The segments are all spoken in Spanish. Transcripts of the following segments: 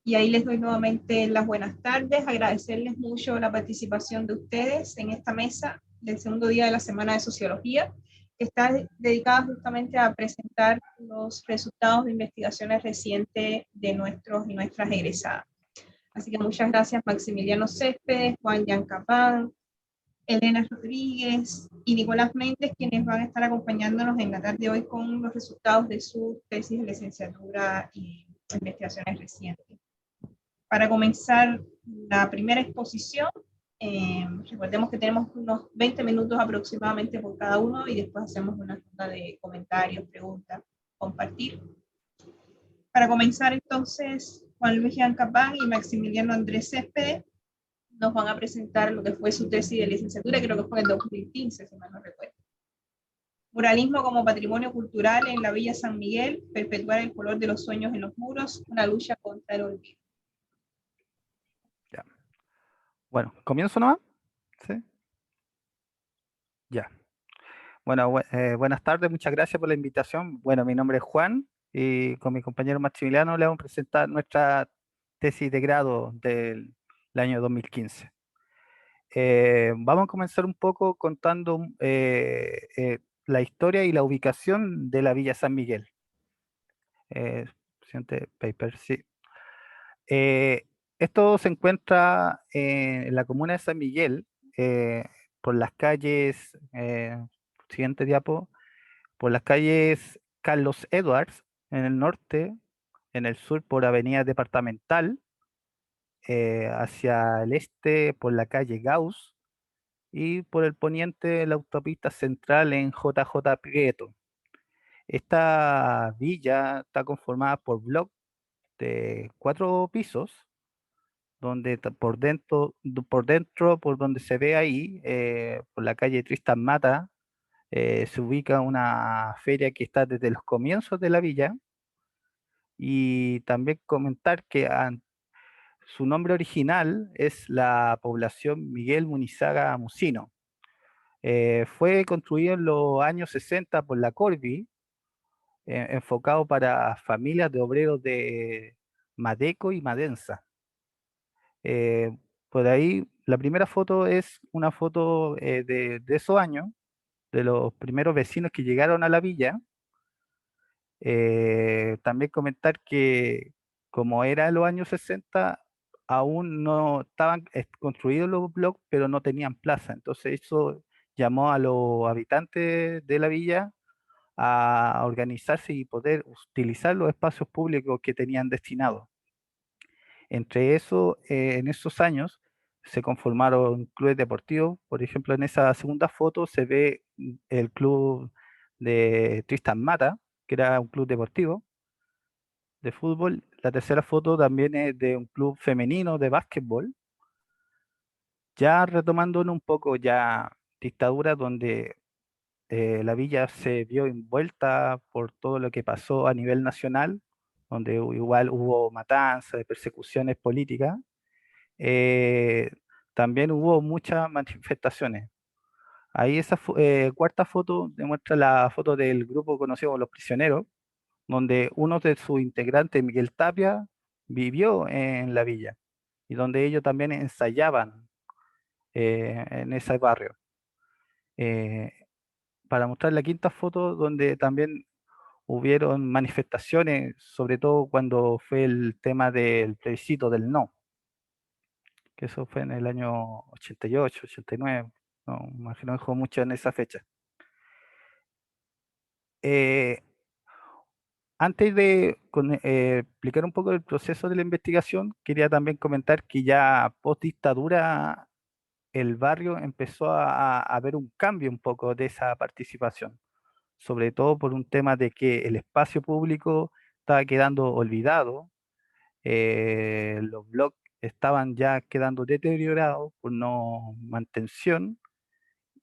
Y ahí les doy nuevamente las buenas tardes, agradecerles mucho la participación de ustedes en esta mesa del segundo día de la Semana de Sociología, que está dedicada justamente a presentar los resultados de investigaciones recientes de nuestros y nuestras egresadas. Así que muchas gracias Maximiliano Céspedes, Juan Yancapán, Elena Rodríguez y Nicolás Méndez, quienes van a estar acompañándonos en la tarde de hoy con los resultados de sus tesis de licenciatura y investigaciones recientes. Para comenzar la primera exposición, recordemos que tenemos unos 20 minutos aproximadamente por cada uno y después hacemos una ronda de comentarios, preguntas, compartir. Para comenzar entonces, Juan Luis Yancapán y Maximiliano Andrés Céspedes nos van a presentar lo que fue su tesis de licenciatura, creo que fue en el 2015, si mal no recuerdo. Muralismo como patrimonio cultural en la Villa San Miguel, perpetuar el color de los sueños en los muros, una lucha contra el olvido. Ya. Bueno, ¿comienzo nomás? ¿Sí? Ya. Bueno, buenas tardes, muchas gracias por la invitación. Bueno, mi nombre es Juan y con mi compañero Maximiliano le vamos a presentar nuestra tesis de grado del año 2015. Vamos a comenzar un poco contando la historia y la ubicación de la Villa San Miguel. Siguiente paper, sí. Esto se encuentra en la comuna de San Miguel, por las calles, siguiente diapo, por las calles Carlos Edwards en el norte, en el sur por Avenida Departamental, hacia el este por la calle Gauss y por el poniente la autopista central en JJ Prieto. Esta villa está conformada por bloques de 4 pisos, donde por dentro, por donde se ve ahí, por la calle Tristan Mata, se ubica una feria que está desde los comienzos de la villa. Y también comentar que su nombre original es la población Miguel Munizaga Musino. Fue construido en los años 60 por la Corby, enfocado para familias de obreros de Madeco y Madensa. Eh, por ahí, la primera foto es una foto de esos años, de los primeros vecinos que llegaron a la villa. También comentar que como era los años 60, aún no estaban construidos los blogs, pero no tenían plaza. Entonces eso llamó a los habitantes de la villa a organizarse y poder utilizar los espacios públicos que tenían destinados. Entre eso, en esos años se conformaron clubes deportivos. Por ejemplo, en esa segunda foto se ve el club de Tristan Mata, que era un club deportivo de fútbol. La tercera foto también es de un club femenino de básquetbol. Ya retomando un poco ya dictadura, donde la villa se vio envuelta por todo lo que pasó a nivel nacional, donde igual hubo matanzas, persecuciones políticas. eh, También hubo muchas manifestaciones. Ahí esa cuarta foto demuestra la foto del grupo conocido como Los Prisioneros, donde uno de sus integrantes, Miguel Tapia, vivió en la villa y donde ellos también ensayaban en ese barrio. Eh, para mostrar la quinta foto, donde también hubieron manifestaciones, sobre todo cuando fue el tema del plebiscito del no, que eso fue en el año 88, 89, no, me imagino que fue mucho en esa fecha. Eh, Antes de explicar un poco el proceso de la investigación, quería también comentar que ya post dictadura el barrio empezó a ver un cambio un poco de esa participación, sobre todo por un tema de que el espacio público estaba quedando olvidado, los bloques estaban ya quedando deteriorados por no mantención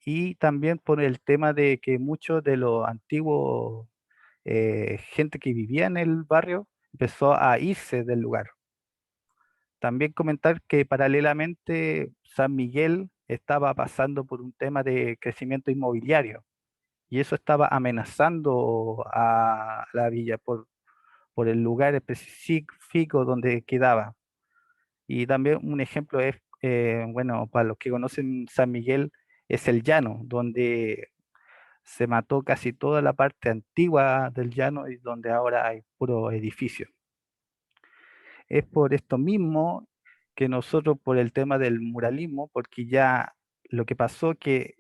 y también por el tema de que muchos de los antiguos gente que vivía en el barrio empezó a irse del lugar. También comentar que paralelamente San Miguel estaba pasando por un tema de crecimiento inmobiliario y eso estaba amenazando a la villa por el lugar específico donde quedaba. Y también un ejemplo es, bueno, para los que conocen San Miguel, es el llano, donde se mató casi toda la parte antigua del llano y donde ahora hay puro edificio. Es por esto mismo que nosotros, por el tema del muralismo, porque ya lo que pasó que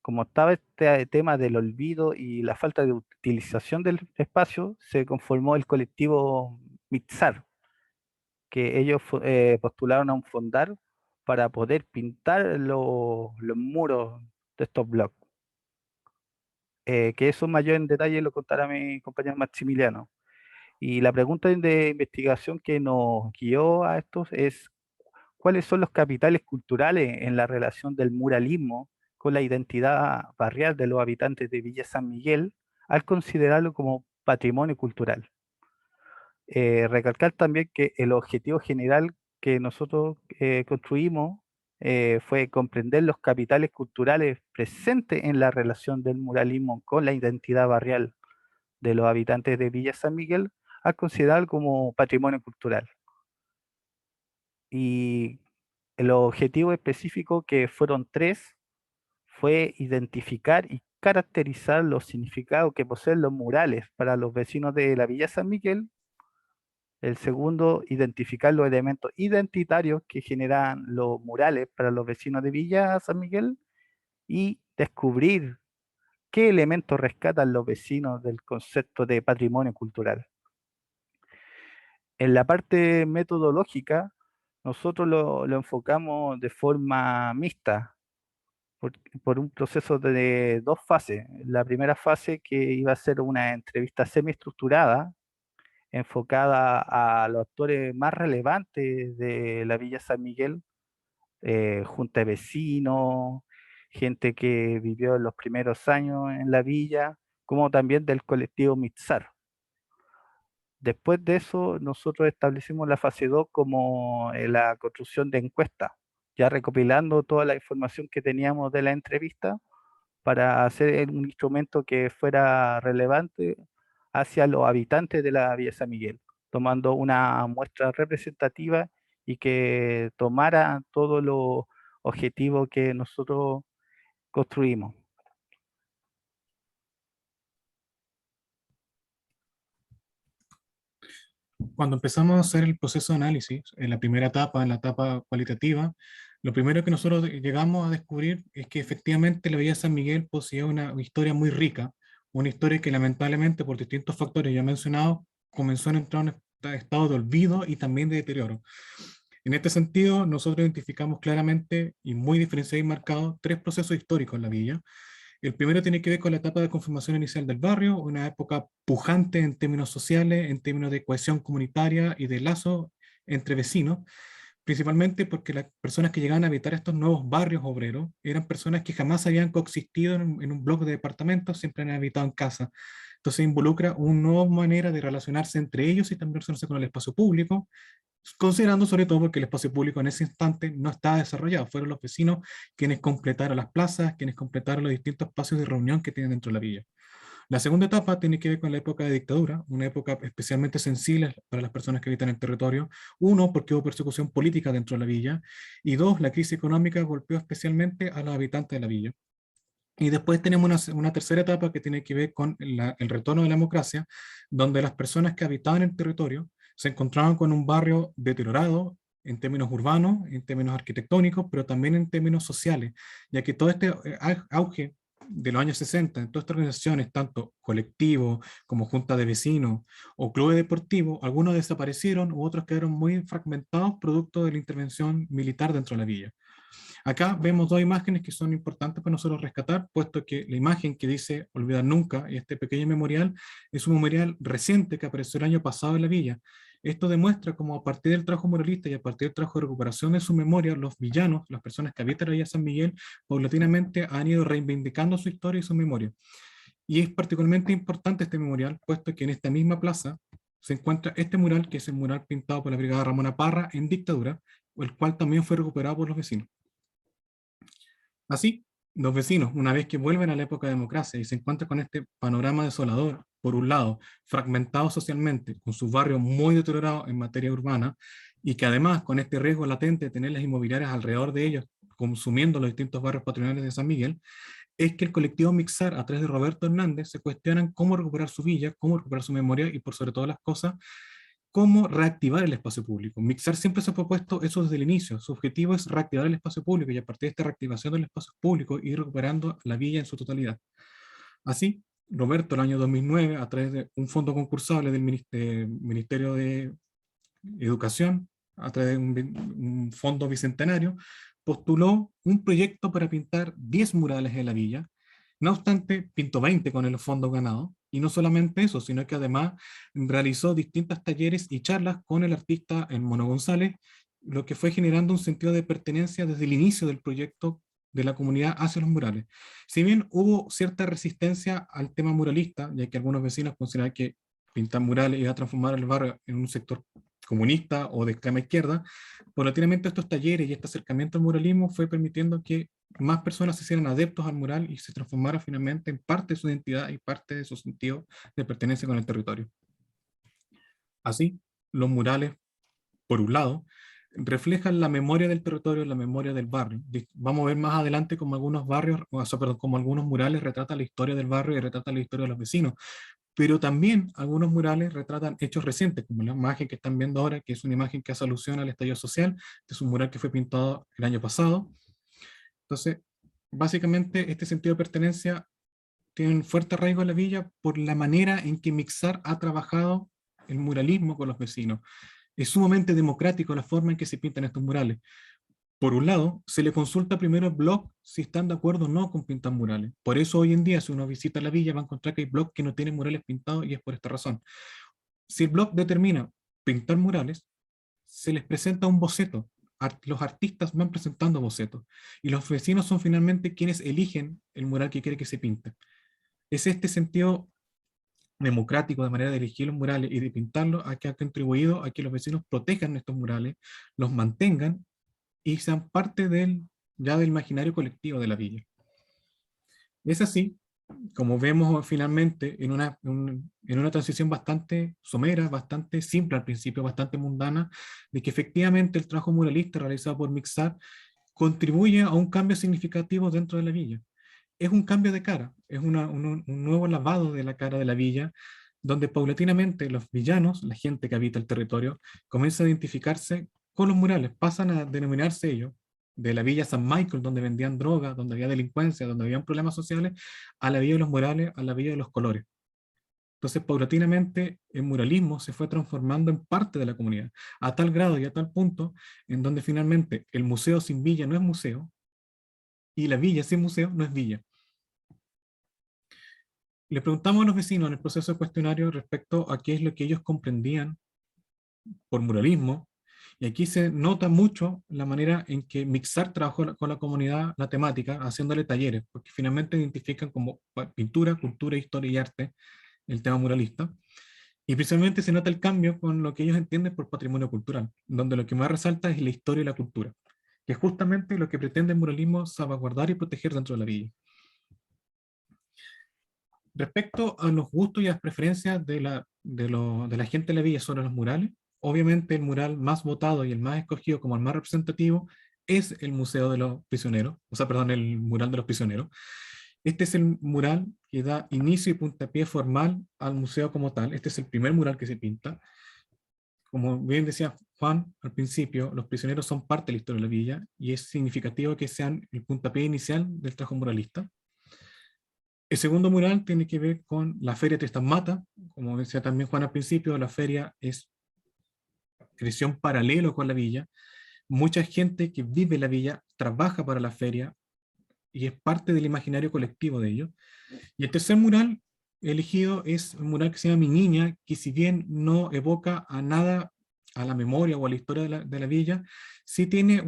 como estaba este tema del olvido y la falta de utilización del espacio, se conformó el colectivo Mitzar, que ellos postularon a un fondar para poder pintar los muros de estos blogs. Que eso mayor en detalle lo contará mi compañero Maximiliano. Y la pregunta de investigación que nos guió a estos es, ¿cuáles son los capitales culturales en la relación del muralismo con la identidad barrial de los habitantes de Villa San Miguel al considerarlo como patrimonio cultural? Recalcar también que el objetivo general que nosotros construimos fue comprender los capitales culturales presentes en la relación del muralismo con la identidad barrial de los habitantes de Villa San Miguel al considerar como patrimonio cultural. Y el objetivo específico, que fueron tres, fue identificar y caracterizar los significados que poseen los murales para los vecinos de la Villa San Miguel. El segundo, identificar los elementos identitarios que generan los murales para los vecinos de Villa San Miguel y descubrir qué elementos rescatan los vecinos del concepto de patrimonio cultural. En la parte metodológica, nosotros lo enfocamos de forma mixta, por, por un proceso de dos fases. La primera fase, que iba a ser una entrevista semiestructurada, enfocada a los actores más relevantes de la Villa San Miguel, junta de vecinos, gente que vivió en los primeros años en la villa, como también del colectivo Mitzar. Después de eso, nosotros establecimos la fase 2 como la construcción de encuestas, ya recopilando toda la información que teníamos de la entrevista para hacer un instrumento que fuera relevante hacia los habitantes de la Villa San Miguel, tomando una muestra representativa y que tomara todos los objetivos que nosotros construimos. Cuando empezamos a hacer el proceso de análisis, en la primera etapa, en la etapa cualitativa, lo primero que nosotros llegamos a descubrir es que efectivamente la Villa San Miguel poseía una historia muy rica, una historia que lamentablemente por distintos factores ya mencionados comenzó a entrar en un estado de olvido y también de deterioro. En este sentido, nosotros identificamos claramente y muy diferenciados y marcados tres procesos históricos en la villa. El primero tiene que ver con la etapa de conformación inicial del barrio, una época pujante en términos sociales, en términos de cohesión comunitaria y de lazo entre vecinos, principalmente porque las personas que llegaban a habitar estos nuevos barrios obreros eran personas que jamás habían coexistido en un bloque de departamentos, siempre han habitado en casa. Entonces involucra una nueva manera de relacionarse entre ellos y también relacionarse con el espacio público, considerando sobre todo porque el espacio público en ese instante no estaba desarrollado, fueron los vecinos quienes completaron las plazas, quienes completaron los distintos espacios de reunión que tienen dentro de la villa. La segunda etapa tiene que ver con la época de dictadura, una época especialmente sensible para las personas que habitan el territorio. Uno, porque hubo persecución política dentro de la villa, y dos, la crisis económica golpeó especialmente a los habitantes de la villa. Y después tenemos una tercera etapa que tiene que ver con el retorno de la democracia, donde las personas que habitaban el territorio se encontraban con un barrio deteriorado en términos urbanos, en términos arquitectónicos, pero también en términos sociales, ya que todo este auge de los años 60, en todas estas organizaciones, tanto colectivos como juntas de vecinos o clubes deportivos, algunos desaparecieron u otros quedaron muy fragmentados producto de la intervención militar dentro de la villa. Acá vemos dos imágenes que son importantes para nosotros rescatar, puesto que la imagen que dice Olvidar Nunca y este pequeño memorial es un memorial reciente que apareció el año pasado en la villa. Esto demuestra cómo a partir del trabajo muralista y a partir del trabajo de recuperación de su memoria, los villanos, las personas que habitan la Villa San Miguel, paulatinamente han ido reivindicando su historia y su memoria. Y es particularmente importante este memorial, puesto que en esta misma plaza se encuentra este mural, que es el mural pintado por la Brigada Ramona Parra en dictadura, el cual también fue recuperado por los vecinos. Así, los vecinos, una vez que vuelven a la época de democracia y se encuentran con este panorama desolador por un lado, fragmentados socialmente, con sus barrios muy deteriorados en materia urbana, y que además con este riesgo latente de tener las inmobiliarias alrededor de ellos, consumiendo los distintos barrios patrimoniales de San Miguel, es que el colectivo Mixar, a través de Roberto Hernández, se cuestionan cómo recuperar su villa, cómo recuperar su memoria y por sobre todas las cosas, cómo reactivar el espacio público. Mixar siempre se ha propuesto eso desde el inicio. Su objetivo es reactivar el espacio público y a partir de esta reactivación del espacio público ir recuperando la villa en su totalidad. Así, Roberto, el año 2009, a través de un fondo concursable del Ministerio de Educación, a través de un fondo bicentenario, postuló un proyecto para pintar 10 murales en la villa. No obstante, pintó 20 con el fondo ganado, y no solamente eso, sino que además realizó distintos talleres y charlas con el artista Mono González, lo que fue generando un sentido de pertenencia desde el inicio del proyecto de la comunidad hacia los murales. Si bien hubo cierta resistencia al tema muralista, ya que algunos vecinos consideraban que pintar murales iba a transformar el barrio en un sector comunista o de extrema izquierda, paulatinamente estos talleres y este acercamiento al muralismo fue permitiendo que más personas se hicieran adeptos al mural y se transformara finalmente en parte de su identidad y parte de su sentido de pertenencia con el territorio. Así, los murales, por un lado, reflejan la memoria del territorio, la memoria del barrio. Vamos a ver más adelante como algunos barrios, o sea, perdón, como algunos murales retratan la historia del barrio y retratan la historia de los vecinos, pero también algunos murales retratan hechos recientes, como la imagen que están viendo ahora, que es una imagen que hace alusión al estallido social. Este es un mural que fue pintado el año pasado. Entonces, básicamente, este sentido de pertenencia tiene un fuerte arraigo en la villa por la manera en que Mixar ha trabajado el muralismo con los vecinos. Es sumamente democrático la forma en que se pintan estos murales. Por un lado, se le consulta primero al blog si están de acuerdo o no con pintar murales. Por eso hoy en día, si uno visita la villa, va a encontrar que hay blogs que no tienen murales pintados y es por esta razón. Si el blog determina pintar murales, se les presenta un boceto. Los artistas van presentando bocetos y los vecinos son finalmente quienes eligen el mural que quiere que se pinte. Es este sentido democrático de manera de elegir los murales y de pintarlos a que ha contribuido a que los vecinos protejan estos murales, los mantengan y sean parte ya del imaginario colectivo de la villa. Es así, como vemos finalmente en una transición bastante somera, bastante simple al principio, bastante mundana, de que efectivamente el trabajo muralista realizado por Mixar contribuye a un cambio significativo dentro de la villa. Es un cambio de cara, es un nuevo lavado de la cara de la villa, donde paulatinamente los villanos, la gente que habita el territorio, comienza a identificarse con los murales, pasan a denominarse ellos, de la villa San Michael, donde vendían droga, donde había delincuencia, donde habían problemas sociales, a la villa de los murales, a la villa de los colores. Entonces, paulatinamente, el muralismo se fue transformando en parte de la comunidad, a tal grado y a tal punto, en donde finalmente el museo sin villa no es museo, y la villa sin museo no es villa. Le preguntamos a los vecinos en el proceso de cuestionario respecto a qué es lo que ellos comprendían por muralismo, y aquí se nota mucho la manera en que Mixar trabajó con la comunidad la temática, haciéndole talleres, porque finalmente identifican como pintura, cultura, historia y arte el tema muralista, y principalmente se nota el cambio con lo que ellos entienden por patrimonio cultural, donde lo que más resalta es la historia y la cultura, que es justamente lo que pretende el muralismo salvaguardar y proteger dentro de la villa. Respecto a los gustos y las preferencias de la gente de la villa sobre los murales, obviamente el mural más votado y el más escogido como el más representativo es el Museo de los Prisioneros, o sea, perdón, el mural de los prisioneros. Este es el mural que da inicio y puntapié formal al museo como tal. Este es el primer mural que se pinta. Como bien decía Juan al principio, los prisioneros son parte de la historia de la villa y es significativo que sean el puntapié inicial del trabajo muralista. El segundo mural tiene que ver con la Feria Tristan Mata. Como decía también Juan al principio, la feria creció en paralelo con la villa. Mucha gente que vive en la villa trabaja para la feria y es parte del imaginario colectivo de ellos. Y el tercer mural elegido es un mural que se llama Mi Niña, que si bien no evoca a nada, a la memoria o a la historia de la villa, sí tiene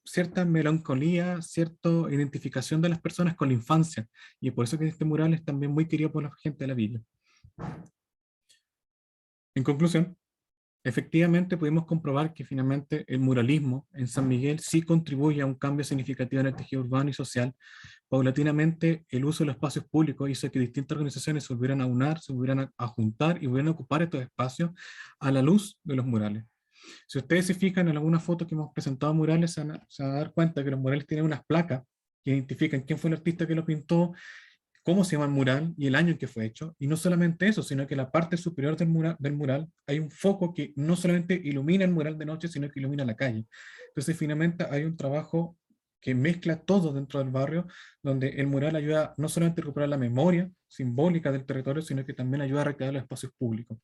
cierta melancolía, cierta identificación de las personas con la infancia, y por eso que este mural es también muy querido por la gente de la villa. En conclusión, Efectivamente, pudimos comprobar que finalmente el muralismo en San Miguel sí contribuye a un cambio significativo en el tejido urbano y social. Paulatinamente, el uso de los espacios públicos hizo que distintas organizaciones se volvieran a unir, se volvieran a juntar y volvieran a ocupar estos espacios a la luz de los murales. Si ustedes se fijan en algunas fotos que hemos presentado murales, se van a dar cuenta que los murales tienen unas placas que identifican quién fue el artista que lo pintó, cómo se llama el mural y el año en que fue hecho. Y no solamente eso, sino que en la parte superior del mural hay un foco que no solamente ilumina el mural de noche, sino que ilumina la calle. Entonces, finalmente hay un trabajo que mezcla todo dentro del barrio, donde el mural ayuda no solamente a recuperar la memoria simbólica del territorio, sino que también ayuda a recrear los espacios públicos.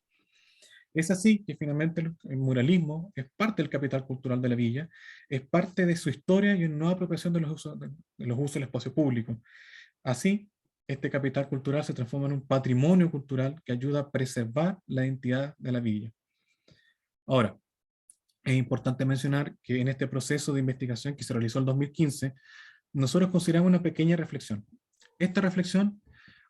Es así que finalmente el muralismo es parte del capital cultural de la villa, es parte de su historia y una nueva apropiación de los usos del espacio público. Así, este capital cultural se transforma en un patrimonio cultural que ayuda a preservar la identidad de la villa. Ahora, es importante mencionar que en este proceso de investigación que se realizó en 2015, nosotros consideramos una pequeña reflexión. Esta reflexión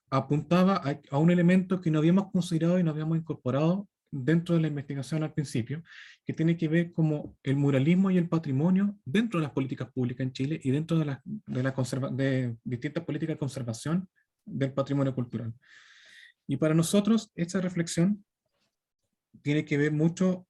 apuntaba a un elemento que no habíamos considerado y no habíamos incorporado dentro de la investigación al principio, que tiene que ver como el muralismo y el patrimonio dentro de las políticas públicas en Chile y dentro de distintas políticas de conservación del patrimonio cultural. Y para nosotros, esta reflexión tiene que ver mucho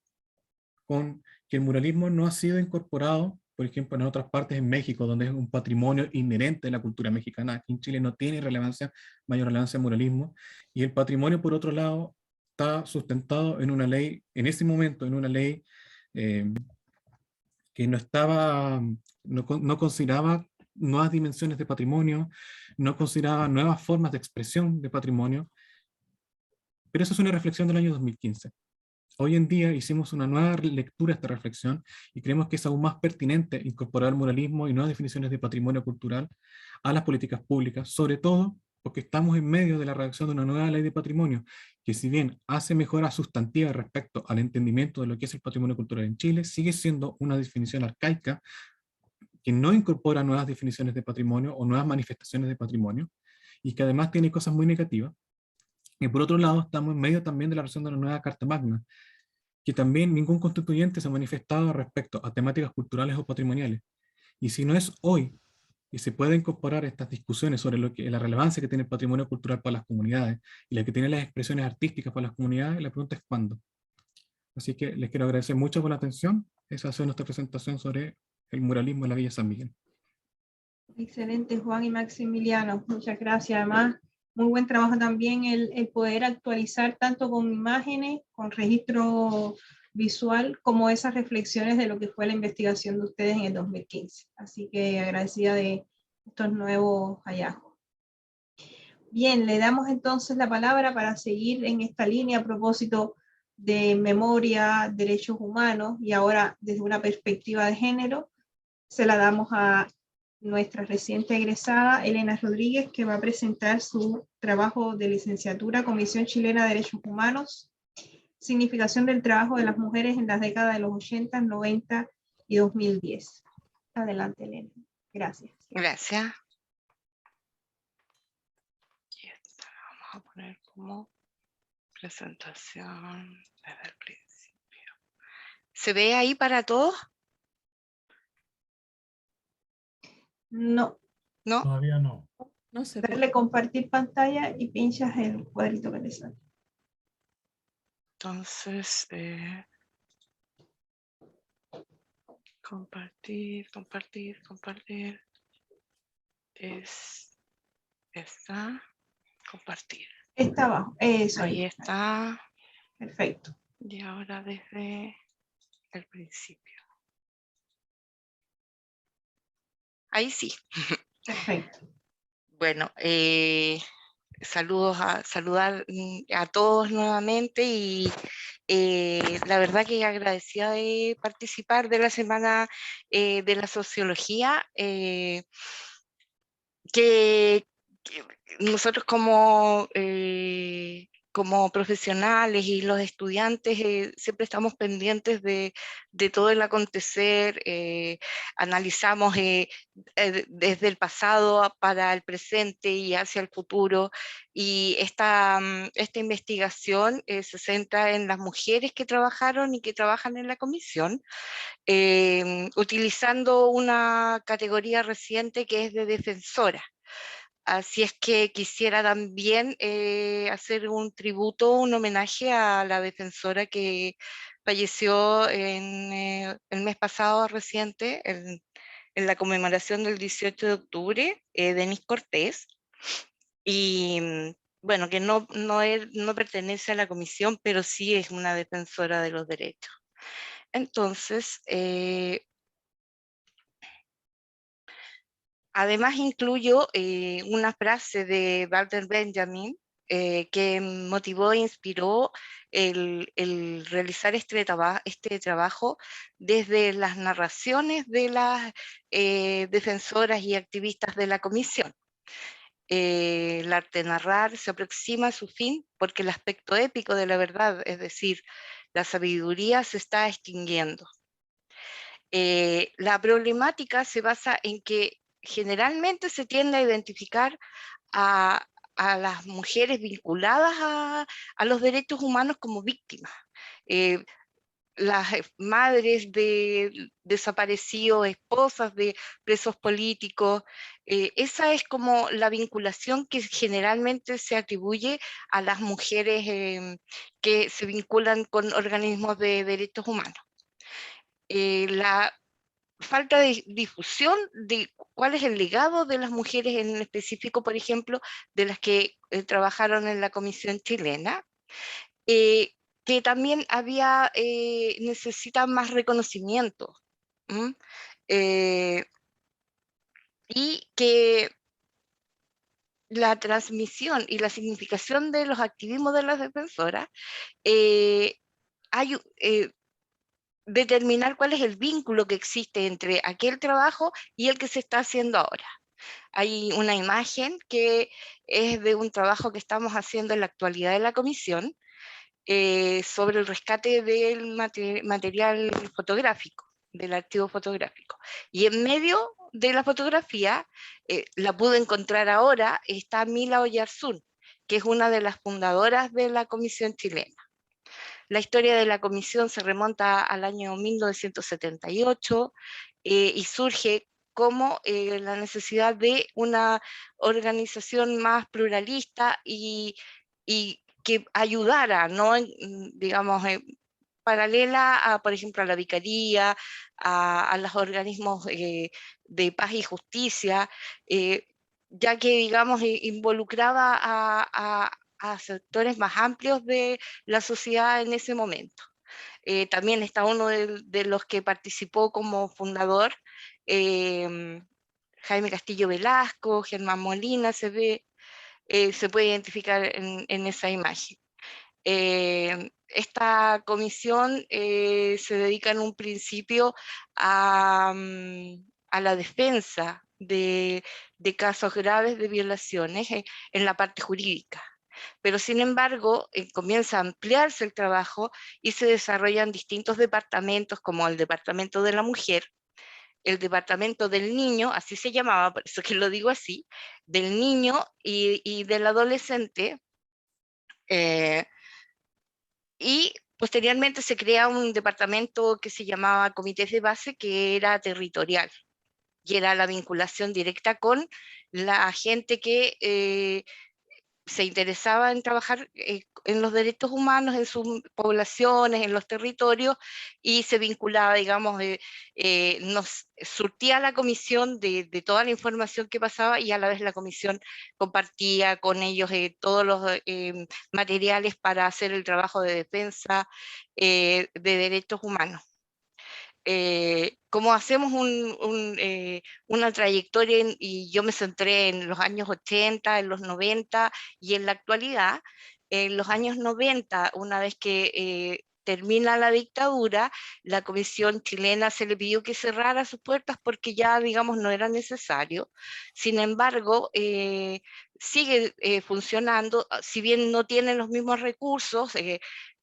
con que el muralismo no ha sido incorporado, por ejemplo, en otras partes en México, donde es un patrimonio inherente de la cultura mexicana. Aquí en Chile no tiene mayor relevancia el muralismo, y el patrimonio, por otro lado, está sustentado en una ley, en ese momento, en una ley eh, que no consideraba nuevas dimensiones de patrimonio, no consideraba nuevas formas de expresión de patrimonio, pero eso es una reflexión del año 2015. Hoy en día hicimos una nueva lectura de esta reflexión y creemos que es aún más pertinente incorporar muralismo y nuevas definiciones de patrimonio cultural a las políticas públicas, sobre todo porque estamos en medio de la redacción de una nueva ley de patrimonio, que si bien hace mejoras sustantivas respecto al entendimiento de lo que es el patrimonio cultural en Chile, sigue siendo una definición arcaica que no incorpora nuevas definiciones de patrimonio o nuevas manifestaciones de patrimonio, y que además tiene cosas muy negativas. Y por otro lado, estamos en medio también de la redacción de la nueva Carta Magna, que también ningún constituyente se ha manifestado respecto a temáticas culturales o patrimoniales. Y si no es hoy, y se puede incorporar estas discusiones sobre la relevancia que tiene el patrimonio cultural para las comunidades y la que tiene las expresiones artísticas para las comunidades, la pregunta es cuándo. Así que les quiero agradecer mucho por la atención. Esa ha sido nuestra presentación sobre el muralismo en la Villa San Miguel. Excelente, Juan y Maximiliano. Muchas gracias. Además, muy buen trabajo también el poder actualizar tanto con imágenes, con registro visual, como esas reflexiones de lo que fue la investigación de ustedes en el 2015. Así que agradecida de estos nuevos hallazgos. Bien, le damos entonces la palabra para seguir en esta línea a propósito de memoria, derechos humanos y ahora desde una perspectiva de género. Se la damos a nuestra reciente egresada, Elena Rodríguez, que va a presentar su trabajo de licenciatura, Comisión Chilena de Derechos Humanos, significación del trabajo de las mujeres en las décadas de los 80, 90 y 2010. Adelante, Elena. Gracias. Gracias. Vamos a poner como presentación desde el principio. ¿Se ve ahí para todos? No. ¿No? Todavía no. No sé. Darle compartir pantalla y pinchas el cuadrito que te sale. Entonces, compartir. Está compartir. Está abajo. Eso Ahí está. Perfecto. Y ahora desde el principio. Ahí sí. Perfecto. Bueno, saludar a todos nuevamente y la verdad que agradecida de participar de la Semana de la Sociología, que nosotros como como profesionales y los estudiantes siempre estamos pendientes de todo el acontecer, analizamos desde el pasado para el presente y hacia el futuro, y esta investigación se centra en las mujeres que trabajaron y que trabajan en la comisión, utilizando una categoría reciente que es de defensora. Así es que quisiera también hacer un tributo, un homenaje a la defensora que falleció el mes pasado reciente, en la conmemoración del 18 de octubre, Denise Cortés, y bueno, que no pertenece a la comisión, pero sí es una defensora de los derechos. Entonces, además incluyo una frase de Walter Benjamin que motivó e inspiró el realizar este trabajo desde las narraciones de las defensoras y activistas de la comisión. El arte de narrar se aproxima a su fin porque el aspecto épico de la verdad, es decir, la sabiduría, se está extinguiendo. La problemática se basa en que generalmente se tiende a identificar a, las mujeres vinculadas a los derechos humanos como víctimas. Las madres de desaparecidos, esposas de presos políticos, esa es como la vinculación que generalmente se atribuye a las mujeres que se vinculan con organismos de derechos humanos. La falta de difusión de cuál es el legado de las mujeres en específico, por ejemplo, de las que trabajaron en la Comisión Chilena, que también necesita más reconocimiento, y que la transmisión y la significación de los activismos de las defensoras determinar cuál es el vínculo que existe entre aquel trabajo y el que se está haciendo ahora. Hay una imagen que es de un trabajo que estamos haciendo en la actualidad de la comisión sobre el rescate del material fotográfico, del archivo fotográfico. Y en medio de la fotografía, la pude encontrar ahora, está Mila Oyarzún, que es una de las fundadoras de la Comisión Chilena. La historia de la comisión se remonta al año 1978 y surge como la necesidad de una organización más pluralista y que ayudara, ¿no? Digamos, paralela a, por ejemplo, a la Vicaría, a los organismos de paz y justicia, ya que, digamos, involucraba a sectores más amplios de la sociedad en ese momento. También está uno de los que participó como fundador, Jaime Castillo Velasco, Germán Molina, se puede identificar en esa imagen. Esta comisión se dedica en un principio a la defensa de casos graves de violaciones en la parte jurídica. Pero sin embargo, comienza a ampliarse el trabajo y se desarrollan distintos departamentos, como el Departamento de la Mujer, el Departamento del Niño, así se llamaba, por eso que lo digo así, del niño y del adolescente, y posteriormente se crea un departamento que se llamaba Comités de Base, que era territorial, y era la vinculación directa con la gente que se interesaba en trabajar en los derechos humanos, en sus poblaciones, en los territorios, y se vinculaba, digamos, nos surtía la comisión de toda la información que pasaba, y a la vez la comisión compartía con ellos todos los materiales para hacer el trabajo de defensa de derechos humanos. Como hacemos una trayectoria y yo me centré en los años 80, en los 90 y en la actualidad, en los años 90, una vez que termina la dictadura, la Comisión chilena se le pidió que cerrara sus puertas porque ya, digamos, no era necesario. Sin embargo, sigue funcionando, si bien no tiene los mismos recursos,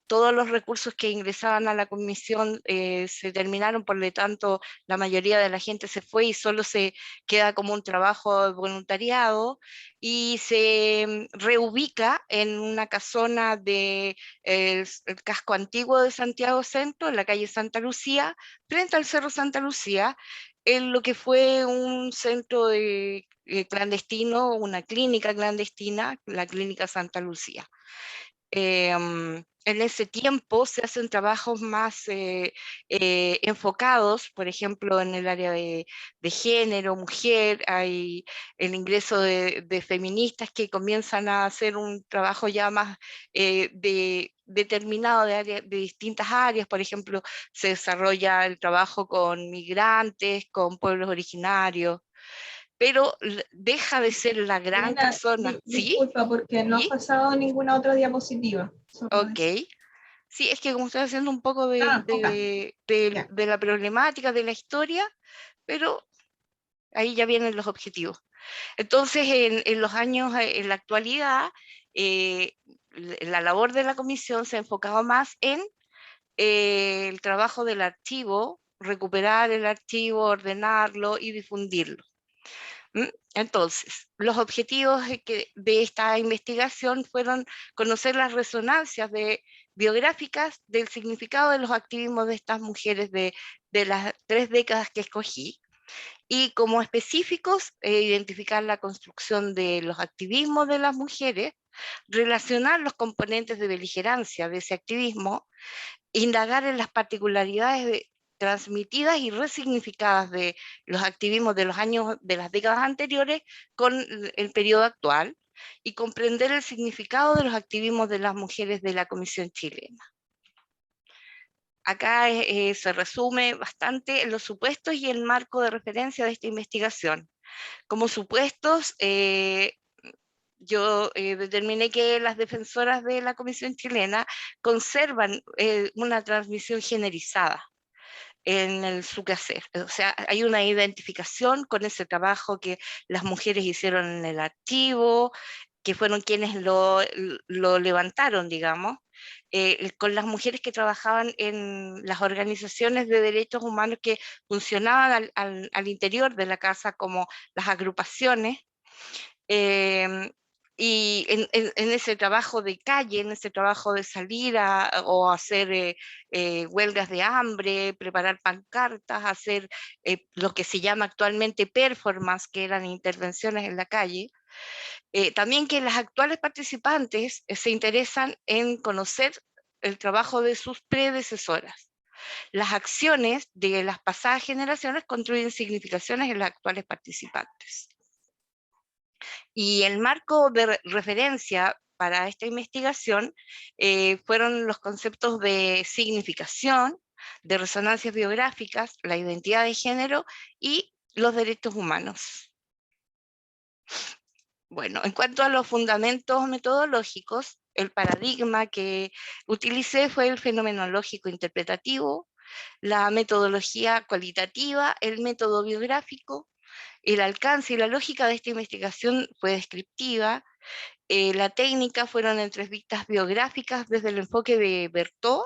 todos los recursos que ingresaban a la comisión se terminaron, por lo tanto la mayoría de la gente se fue y solo se queda como un trabajo de voluntariado, y se reubica en una casona de el casco antiguo de Santiago Centro, en la calle Santa Lucía, frente al Cerro Santa Lucía, en lo que fue un centro clandestino, una clínica clandestina, la Clínica Santa Lucía. En ese tiempo se hacen trabajos más enfocados, por ejemplo, en el área de género, mujer, hay el ingreso de feministas que comienzan a hacer un trabajo ya más determinado de distintas áreas. Por ejemplo, se desarrolla el trabajo con migrantes, con pueblos originarios, pero deja de ser la gran Elena, casona. ¿Sí? disculpa, porque no has ¿Sí? pasado ninguna otra diapositiva. Ok. Sí, es que como estoy haciendo un poco Ok, ya. de la problemática, de la historia, pero ahí ya vienen los objetivos. Entonces, en los años, en la actualidad, la labor de la comisión se ha enfocado más en el trabajo del archivo, recuperar el archivo, ordenarlo y difundirlo. Entonces, los objetivos de esta investigación fueron conocer las resonancias biográficas del significado de los activismos de estas mujeres de las 3 décadas que escogí, y como específicos, identificar la construcción de los activismos de las mujeres, relacionar los componentes de beligerancia de ese activismo, indagar en las particularidades transmitidas y resignificadas de los activismos de los años, de las décadas anteriores con el periodo actual, y comprender el significado de los activismos de las mujeres de la Comisión chilena. Acá se resume bastante los supuestos y el marco de referencia de esta investigación. Como supuestos, yo determiné que las defensoras de la Comisión chilena conservan una transmisión generalizada en su quehacer. O sea, hay una identificación con ese trabajo que las mujeres hicieron en el archivo, que fueron quienes lo levantaron, digamos, con las mujeres que trabajaban en las organizaciones de derechos humanos que funcionaban al interior de la casa, como las agrupaciones. Y en ese trabajo de calle, en ese trabajo de salir o hacer huelgas de hambre, preparar pancartas, hacer lo que se llama actualmente performance, que eran intervenciones en la calle. También que las actuales participantes se interesan en conocer el trabajo de sus predecesoras. Las acciones de las pasadas generaciones construyen significaciones en las actuales participantes. Y el marco de referencia para esta investigación fueron los conceptos de significación, de resonancias biográficas, la identidad de género y los derechos humanos. Bueno, en cuanto a los fundamentos metodológicos, el paradigma que utilicé fue el fenomenológico interpretativo, la metodología cualitativa, el método biográfico. El alcance y la lógica de esta investigación fue descriptiva. La técnica fueron entrevistas biográficas desde el enfoque de Berthaud,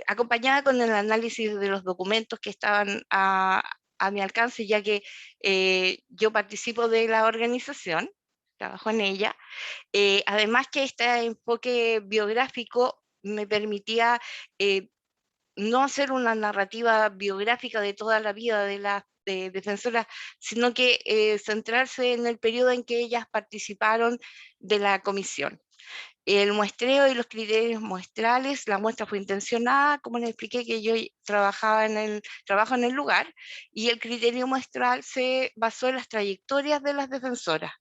acompañada con el análisis de los documentos que estaban a mi alcance, ya que yo participo de la organización, trabajo en ella. Además que este enfoque biográfico me permitía no hacer una narrativa biográfica de toda la vida de las defensoras, sino que centrarse en el periodo en que ellas participaron de la comisión. El muestreo y los criterios muestrales, la muestra fue intencionada, como les expliqué que yo trabajo en el lugar, y el criterio muestral se basó en las trayectorias de las defensoras.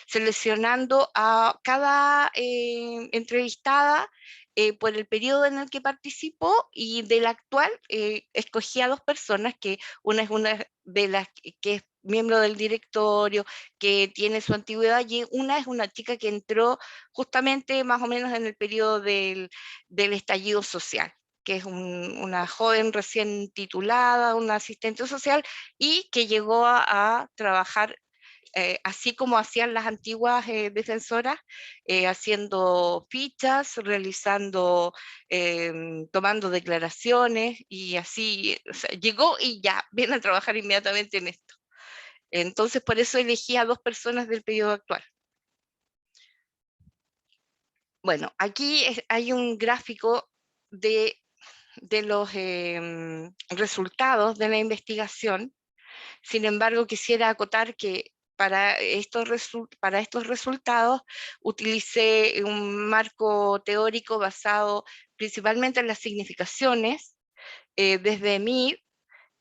seleccionando a cada entrevistada por el periodo en el que participó, y del actual escogí a 2 personas, que una es una de las que es miembro del directorio, que tiene su antigüedad, y una es una chica que entró justamente más o menos en el periodo del estallido social, que es una joven recién titulada, una asistente social, y que llegó a trabajar así como hacían las antiguas defensoras, haciendo fichas, realizando, tomando declaraciones, y así, o sea, llegó y ya, viene a trabajar inmediatamente en esto. Entonces, por eso elegí a 2 personas del periodo actual. Bueno, aquí hay un gráfico de los resultados de la investigación. Sin embargo, quisiera acotar que para estos resultados utilicé un marco teórico basado principalmente en las significaciones, desde Mead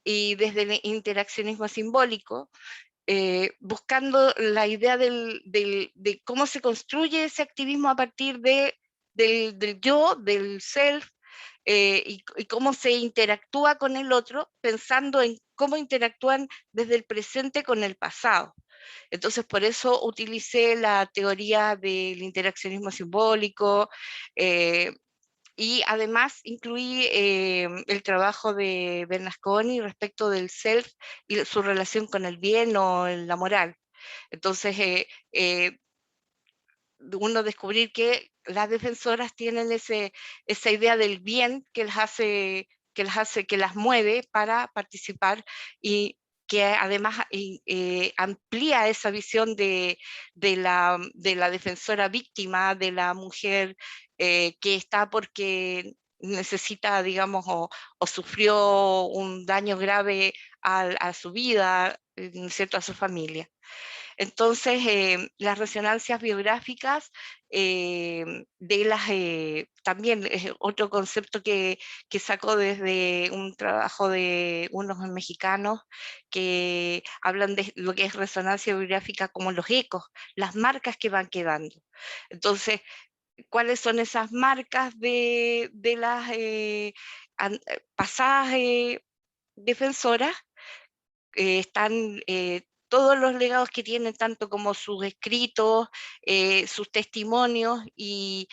y desde el interaccionismo simbólico, buscando la idea de cómo se construye ese activismo a partir del yo, del self, y cómo se interactúa con el otro, pensando en cómo interactúan desde el presente con el pasado. Entonces, por eso utilicé la teoría del interaccionismo simbólico, y además incluí el trabajo de Bernasconi respecto del self y su relación con el bien o la moral. Entonces, uno descubrir que las defensoras tienen esa idea del bien que las mueve para participar, y que además amplía esa visión de la defensora víctima, de la mujer que está porque necesita, digamos, o sufrió un daño grave a su vida, ¿no es cierto?, a su familia. Entonces, las resonancias biográficas también es otro concepto que sacó desde un trabajo de unos mexicanos que hablan de lo que es resonancia biográfica como los ecos, las marcas que van quedando. Entonces, ¿cuáles son esas marcas de las pasadas defensoras? Están todos los legados que tienen, tanto como sus escritos, sus testimonios, y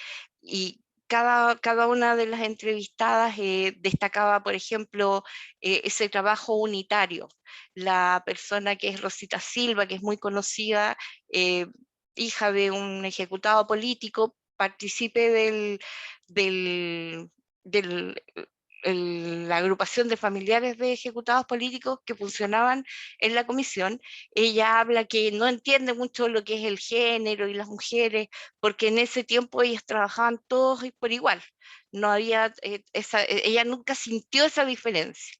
cada una de las entrevistadas destacaba, por ejemplo, ese trabajo unitario. La persona que es Rosita Silva, que es muy conocida, hija de un ejecutado político, participe del la agrupación de familiares de ejecutados políticos que funcionaban en la comisión. Ella habla que no entiende mucho lo que es el género y las mujeres, porque en ese tiempo ellas trabajaban todos por igual. No había ella nunca sintió esa diferencia.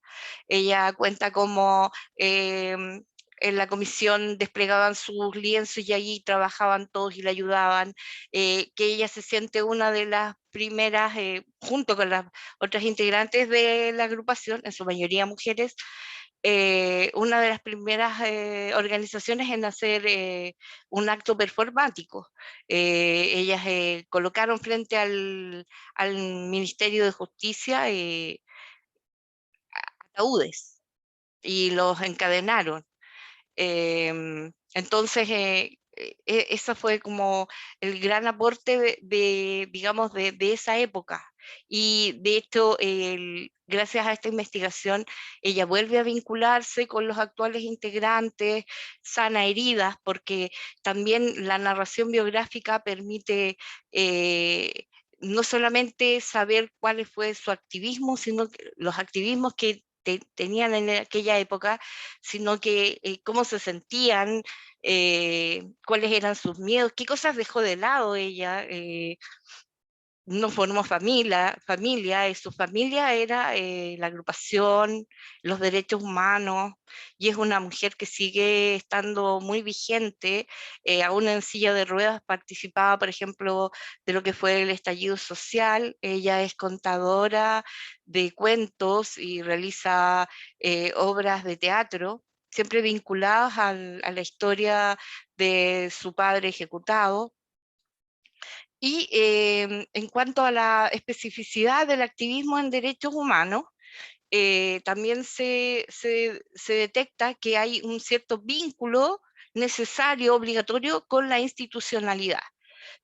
Ella cuenta cómo en la comisión desplegaban sus lienzos y allí trabajaban todos y le ayudaban, que ella se siente una de las primeras, junto con las otras integrantes de la agrupación, en su mayoría mujeres, una de las primeras organizaciones en hacer un acto performático. Ellas colocaron frente al Ministerio de Justicia ataúdes y los encadenaron. Entonces, eso fue como el gran aporte digamos, de esa época. Y de hecho, gracias a esta investigación, ella vuelve a vincularse con los actuales integrantes, sana heridas, porque también la narración biográfica permite no solamente saber cuál fue su activismo, sino los activismos que tenían en aquella época, sino que cómo se sentían, cuáles eran sus miedos, qué cosas dejó de lado ella. No formó familia, su familia era la agrupación, los derechos humanos, y es una mujer que sigue estando muy vigente, aún en silla de ruedas participaba, por ejemplo, de lo que fue el estallido social. Ella es contadora de cuentos y realiza obras de teatro. siempre vinculados a la historia de su padre ejecutado. Y en cuanto a la especificidad del activismo en derechos humanos, también se detecta que hay un cierto vínculo necesario, obligatorio, con la institucionalidad.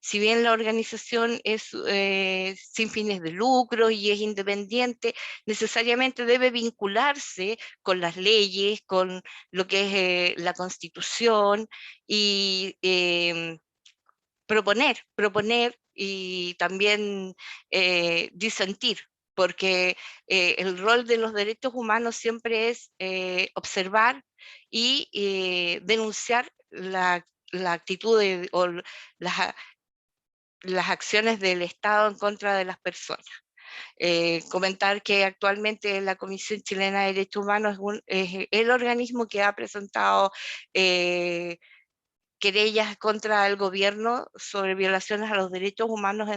Si bien la organización es sin fines de lucro y es independiente, necesariamente debe vincularse con las leyes, con lo que es la Constitución, y proponer y también disentir, porque el rol de los derechos humanos siempre es observar y denunciar la actitud o las acciones del Estado en contra de las personas. Comentar que actualmente la Comisión Chilena de Derechos Humanos es el organismo que ha presentado querellas contra el gobierno sobre violaciones a los derechos humanos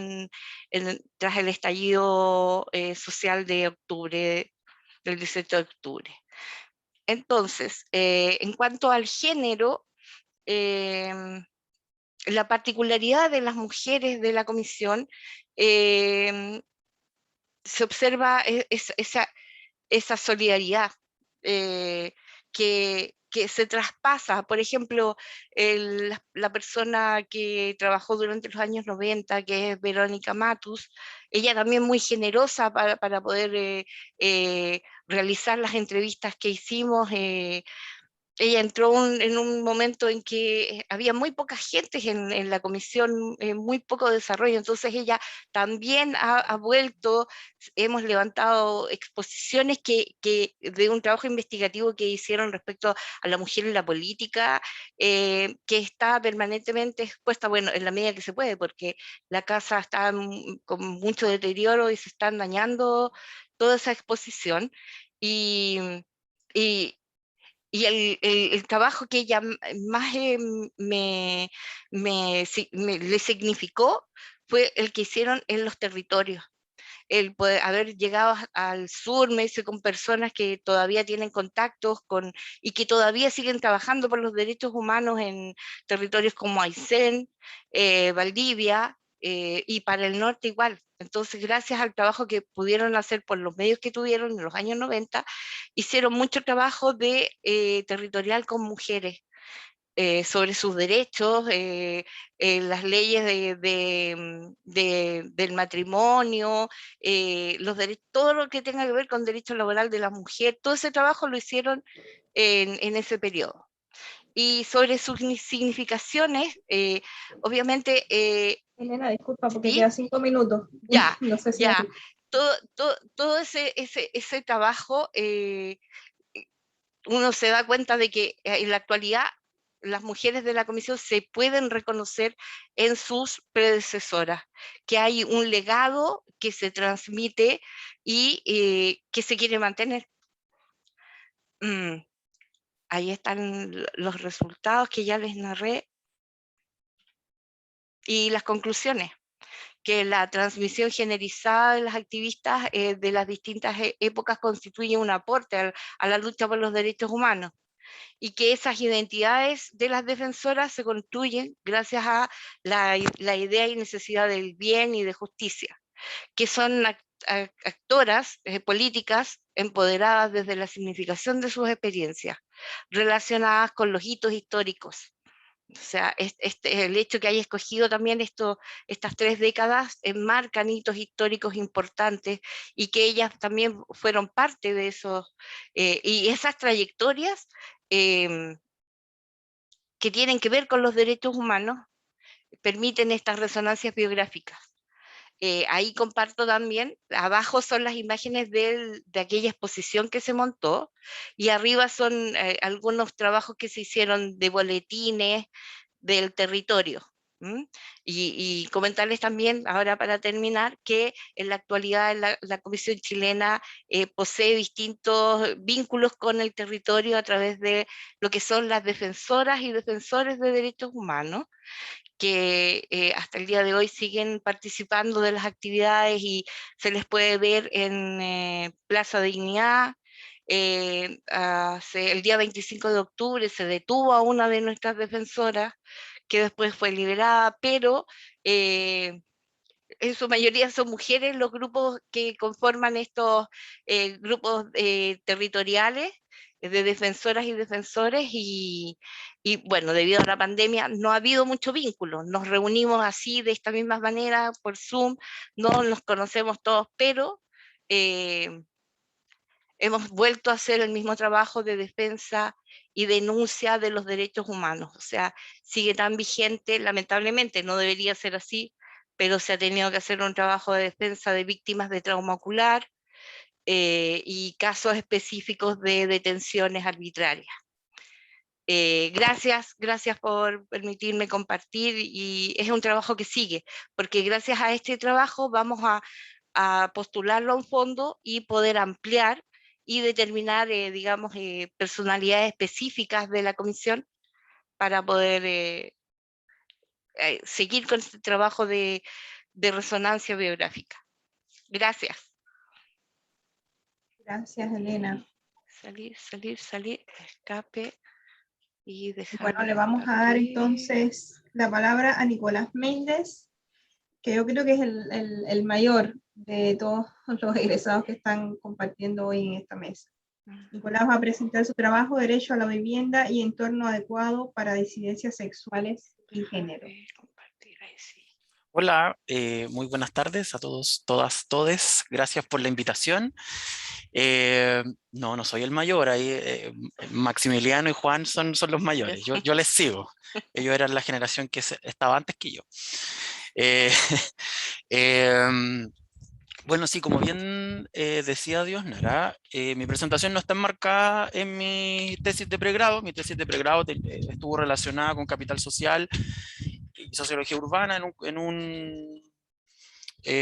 tras el estallido social de octubre, del 18 de octubre. Entonces, en cuanto al género, la particularidad de las mujeres de la comisión, se observa esa solidaridad que se traspasa. Por ejemplo, la persona que trabajó durante los años 90, que es Verónica Matus, ella también muy generosa para poder realizar las entrevistas que hicimos. Ella entró en un momento en que había muy poca gente en la comisión, muy poco desarrollo, entonces ella también ha vuelto. Hemos levantado exposiciones de un trabajo investigativo que hicieron respecto a la mujer en la política, que está permanentemente expuesta, bueno, en la medida que se puede, porque la casa está con mucho deterioro y se están dañando toda esa exposición, y, y, y el trabajo que ella más le significó fue el que hicieron en los territorios. El poder haber llegado al sur, me dice, con personas que todavía tienen contactos y que todavía siguen trabajando por los derechos humanos en territorios como Aysén, Valdivia, y para el norte igual. Entonces, gracias al trabajo que pudieron hacer por los medios que tuvieron en los años 90, hicieron mucho trabajo territorial con mujeres. Sobre sus derechos, las leyes del matrimonio, todo lo que tenga que ver con derecho laboral de la mujer, todo ese trabajo lo hicieron en ese periodo. Y sobre sus significaciones, obviamente... Elena, disculpa, porque ¿sí? queda 5 minutos. Ya, No sé si ya. Todo ese trabajo, uno se da cuenta de que en la actualidad las mujeres de la comisión se pueden reconocer en sus predecesoras, que hay un legado que se transmite y que se quiere mantener. Ahí están los resultados que ya les narré y las conclusiones, que la transmisión generalizada de las activistas de las distintas épocas constituye un aporte a la lucha por los derechos humanos, y que esas identidades de las defensoras se construyen gracias a la idea y necesidad del bien y de justicia, que son actoras políticas empoderadas desde la significación de sus experiencias, relacionadas con los hitos históricos. O sea, el hecho que haya escogido también estas 3 décadas enmarcan hitos históricos importantes, y que ellas también fueron parte de esos, y esas trayectorias que tienen que ver con los derechos humanos permiten estas resonancias biográficas. Ahí comparto también, abajo son las imágenes de aquella exposición que se montó, y arriba son algunos trabajos que se hicieron de boletines del territorio. Y comentarles también, ahora para terminar, que en la actualidad la Comisión Chilena posee distintos vínculos con el territorio a través de lo que son las defensoras y defensores de derechos humanos, que hasta el día de hoy siguen participando de las actividades, y se les puede ver en Plaza Dignidad, el día 25 de octubre se detuvo a una de nuestras defensoras, que después fue liberada, pero en su mayoría son mujeres los grupos que conforman estos grupos territoriales de defensoras y defensores, y bueno, debido a la pandemia no ha habido mucho vínculo. Nos reunimos así, de esta misma manera, por Zoom, no nos conocemos todos, pero hemos vuelto a hacer el mismo trabajo de defensa y denuncia de los derechos humanos. O sea, sigue tan vigente, lamentablemente no debería ser así, pero se ha tenido que hacer un trabajo de defensa de víctimas de trauma ocular y casos específicos de detenciones arbitrarias. Gracias por permitirme compartir, y es un trabajo que sigue, porque gracias a este trabajo vamos a postularlo a un fondo y poder ampliar y determinar, digamos, personalidades específicas de la comisión para poder seguir con este trabajo de resonancia biográfica. Gracias. Gracias, Elena. Salir, escape y dejar. Bueno, le vamos a dar entonces la palabra a Nicolás Méndez, que yo creo que es el mayor de todos los egresados que están compartiendo hoy en esta mesa. Nicolás va a presentar su trabajo Derecho a la Vivienda y Entorno Adecuado para Disidencias Sexuales y Género. Hola, muy buenas tardes a todos, todas, todes. Gracias por la invitación. No soy el mayor, ahí Maximiliano y Juan son los mayores, yo les sigo. Ellos eran la generación que estaba antes que yo. Bueno, sí, como bien decía Diosnara, mi presentación no está enmarcada en mi tesis de pregrado. Mi tesis de pregrado estuvo relacionada con capital social y sociología urbana en un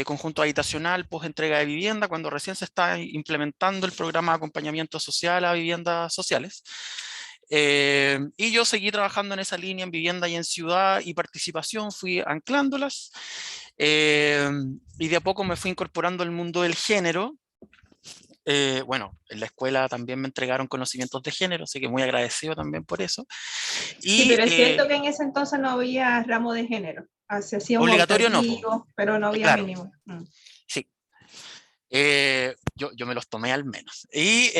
conjunto habitacional post entrega de vivienda, cuando recién se está implementando el programa de acompañamiento social a viviendas sociales. Y yo seguí trabajando en esa línea en vivienda y en ciudad y participación, fui anclándolas, y de a poco me fui incorporando al mundo del género. Bueno, en la escuela también me entregaron conocimientos de género, así que muy agradecido también por eso. Sí, pero es cierto que en ese entonces no había ramo de género. Se hacía un obligatorio optativo, pero no había claro, mínimo. Sí. Yo me los tomé al menos. Y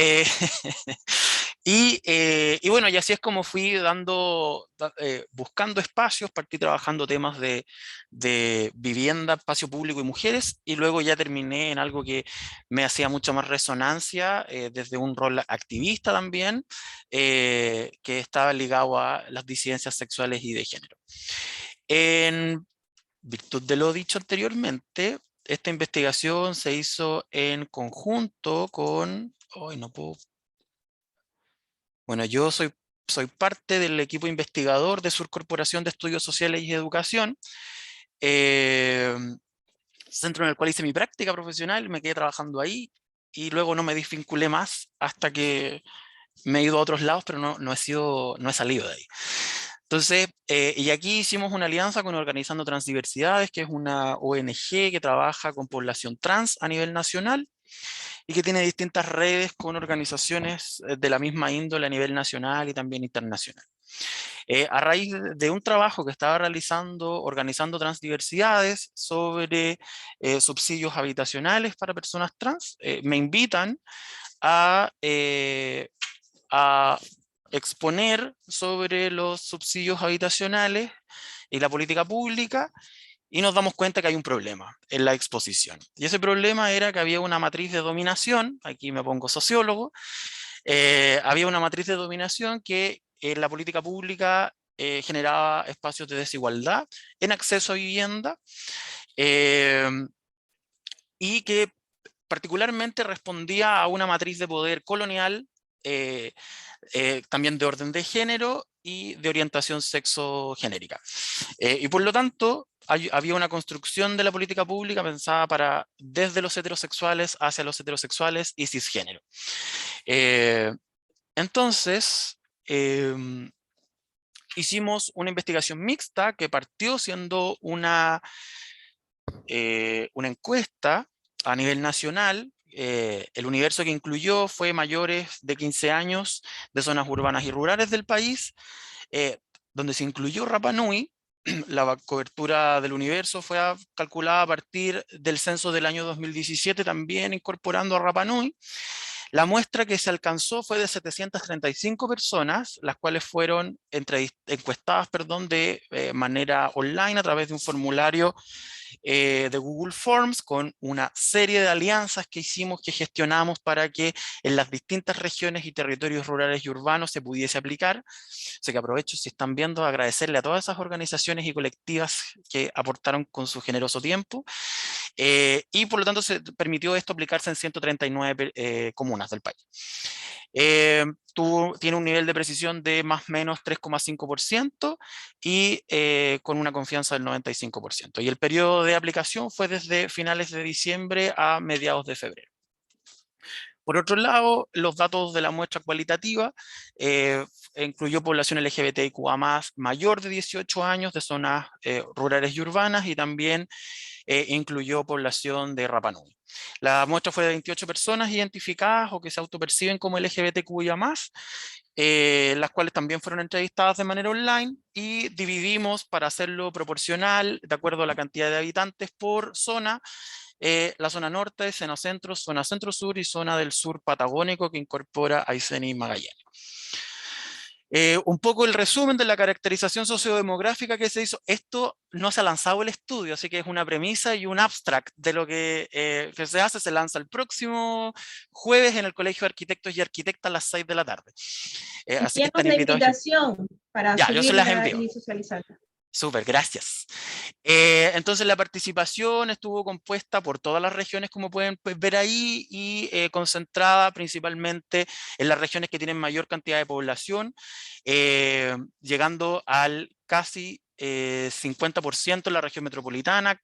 bueno, y así es como fui buscando espacios, partí trabajando temas de vivienda, espacio público y mujeres, y luego ya terminé en algo que me hacía mucha más resonancia, desde un rol activista también, que estaba ligado a las disidencias sexuales y de género. En virtud de lo dicho anteriormente, esta investigación se hizo en conjunto con... Hoy no puedo... Bueno, yo soy parte del equipo investigador de Surcorporación de Estudios Sociales y Educación, centro en el cual hice mi práctica profesional, me quedé trabajando ahí y luego no me desvinculé más hasta que me he ido a otros lados, pero no he salido de ahí. Entonces, y aquí hicimos una alianza con Organizando Transdiversidades, que es una ONG que trabaja con población trans a nivel nacional y que tiene distintas redes con organizaciones de la misma índole a nivel nacional y también internacional. A raíz de un trabajo que estaba realizando Organizando Transdiversidades sobre subsidios habitacionales para personas trans, me invitan a exponer sobre los subsidios habitacionales y la política pública, y nos damos cuenta que hay un problema en la exposición. Y ese problema era que había una matriz de dominación, aquí me pongo sociólogo, había una matriz de dominación que en la política pública generaba espacios de desigualdad en acceso a vivienda, y que particularmente respondía a una matriz de poder colonial, también de orden de género y de orientación sexogenérica. Y por lo tanto, había una construcción de la política pública pensada desde los heterosexuales hacia los heterosexuales y cisgénero. Entonces, hicimos una investigación mixta que partió siendo una encuesta a nivel nacional, el universo que incluyó fue mayores de 15 años de zonas urbanas y rurales del país, donde se incluyó Rapa Nui. La cobertura del universo fue calculada a partir del censo del año 2017, también incorporando a Rapa Nui. La muestra que se alcanzó fue de 735 personas, las cuales fueron encuestadas de manera online a través de un formulario de Google Forms, con una serie de alianzas que hicimos, que gestionamos para que en las distintas regiones y territorios rurales y urbanos se pudiese aplicar. Así que aprovecho, si están viendo, agradecerle a todas esas organizaciones y colectivas que aportaron con su generoso tiempo. Y por lo tanto se permitió esto aplicarse en 139 comunas del país. Tiene un nivel de precisión de más o menos 3,5% y con una confianza del 95%. Y el periodo de aplicación fue desde finales de diciembre a mediados de febrero. Por otro lado, los datos de la muestra cualitativa incluyó población LGBTIQA+ mayor de 18 años de zonas rurales y urbanas, y también incluyó población de Rapa Nui. La muestra fue de 28 personas identificadas o que se autoperciben como LGBTQIA+, las cuales también fueron entrevistadas de manera online, y dividimos para hacerlo proporcional de acuerdo a la cantidad de habitantes por zona. La zona norte, zona centro-sur y zona del sur patagónico, que incorpora Aysén y Magallanes. Un poco el resumen de la caracterización sociodemográfica que se hizo. Esto no se ha lanzado el estudio, así que es una premisa y un abstract de lo que se hace. Se lanza el próximo jueves en el Colegio de Arquitectos y Arquitectas a las 6 de la tarde. Así que están la invitados. invitación para yo se las envío. y socializarla. Súper, gracias. Entonces la participación estuvo compuesta por todas las regiones, como pueden ver ahí, y concentrada principalmente en las regiones que tienen mayor cantidad de población, llegando al casi 50% en la región metropolitana,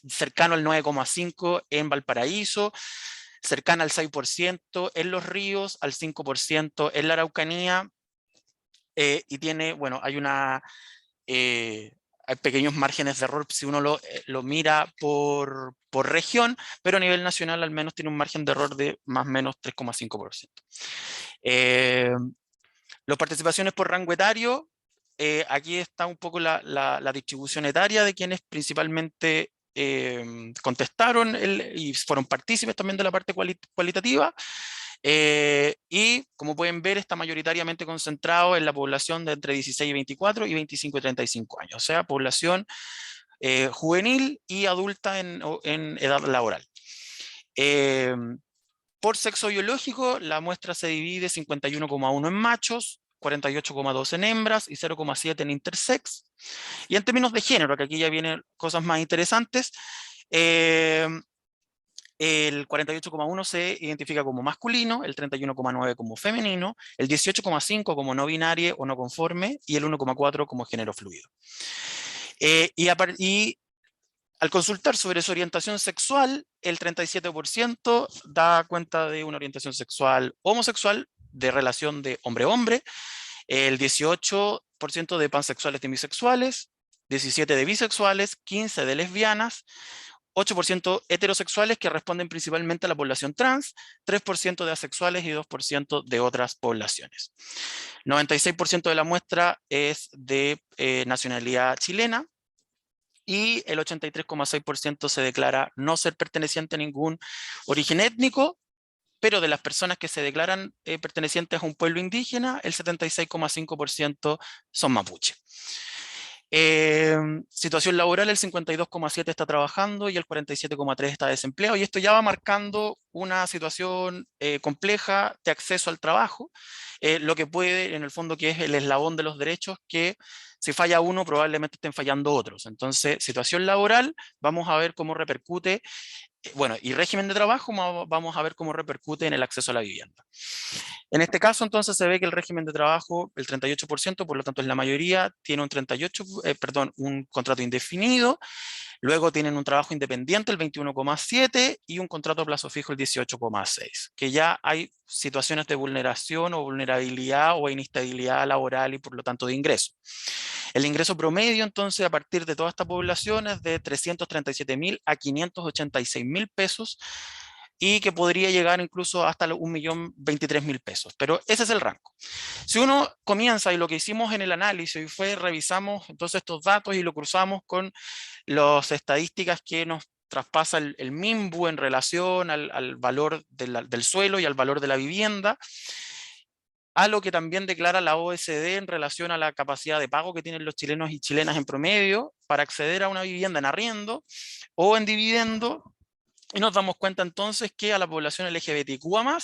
cercano al 9,5% en Valparaíso, cercana al 6% en Los Ríos, al 5% en la Araucanía, y tiene, bueno, hay pequeños márgenes de error si uno lo mira por región, pero a nivel nacional al menos tiene un margen de error de más o menos 3,5%. Las participaciones por rango etario, aquí está un poco la distribución etaria de quienes principalmente contestaron y fueron partícipes también de la parte cualitativa. Y como pueden ver, está mayoritariamente concentrado en la población de entre 16 y 24 y 25 y 35 años, o sea, población juvenil y adulta en edad laboral. Por sexo biológico, la muestra se divide 51,1 en machos, 48,2 en hembras y 0,7 en intersex. Y en términos de género, que aquí ya vienen cosas más interesantes, el 48,1 se identifica como masculino, el 31,9 como femenino, el 18,5 como no binario o no conforme, y el 1,4 como género fluido. Y al consultar sobre su orientación sexual, el 37% da cuenta de una orientación sexual homosexual, de relación de hombre-hombre, el 18% de pansexuales y bisexuales, 17% de bisexuales, 15% de lesbianas, 8% heterosexuales, que responden principalmente a la población trans, 3% de asexuales y 2% de otras poblaciones. 96% de la muestra es de nacionalidad chilena, y el 83,6% se declara no ser perteneciente a ningún origen étnico, pero de las personas que se declaran pertenecientes a un pueblo indígena, el 76,5% son mapuche. Situación laboral, el 52,7% está trabajando y el 47,3% está desempleado, y esto ya va marcando una situación compleja de acceso al trabajo, lo que puede, en el fondo, que es el eslabón de los derechos, que si falla uno probablemente estén fallando otros. Entonces, situación laboral, vamos a ver cómo repercute, bueno, y régimen de trabajo, vamos a ver cómo repercute en el acceso a la vivienda. En este caso, entonces, se ve que el régimen de trabajo, el 38%, por lo tanto es la mayoría, tiene un contrato indefinido. Luego tienen un trabajo independiente, el 21,7%, y un contrato a plazo fijo, el 18,6%, que ya hay situaciones de vulneración o vulnerabilidad o inestabilidad laboral y por lo tanto de ingreso. El ingreso promedio, entonces, a partir de toda esta población es de 337.000 a 586.000 pesos, y que podría llegar incluso hasta los 1.023.000 pesos, pero ese es el rango. Si uno comienza, y lo que hicimos en el análisis fue revisamos entonces estos datos y lo cruzamos con las estadísticas que nos traspasa el MIMBU en relación al valor del suelo y al valor de la vivienda, a lo que también declara la OECD en relación a la capacidad de pago que tienen los chilenos y chilenas en promedio para acceder a una vivienda en arriendo o en dividendo, y nos damos cuenta entonces que a la población LGBTQA+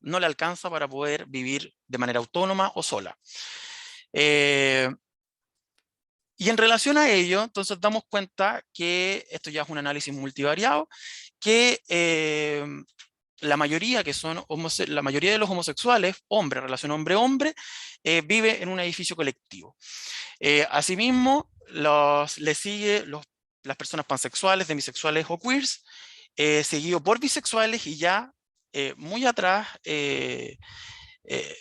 no le alcanza para poder vivir de manera autónoma o sola. Y en relación a ello, entonces damos cuenta que esto ya es un análisis multivariado, que la mayoría de los homosexuales, hombre, relación hombre-hombre, vive en un edificio colectivo. Asimismo, le sigue las personas pansexuales, demisexuales o queers, seguido por bisexuales y ya muy atrás,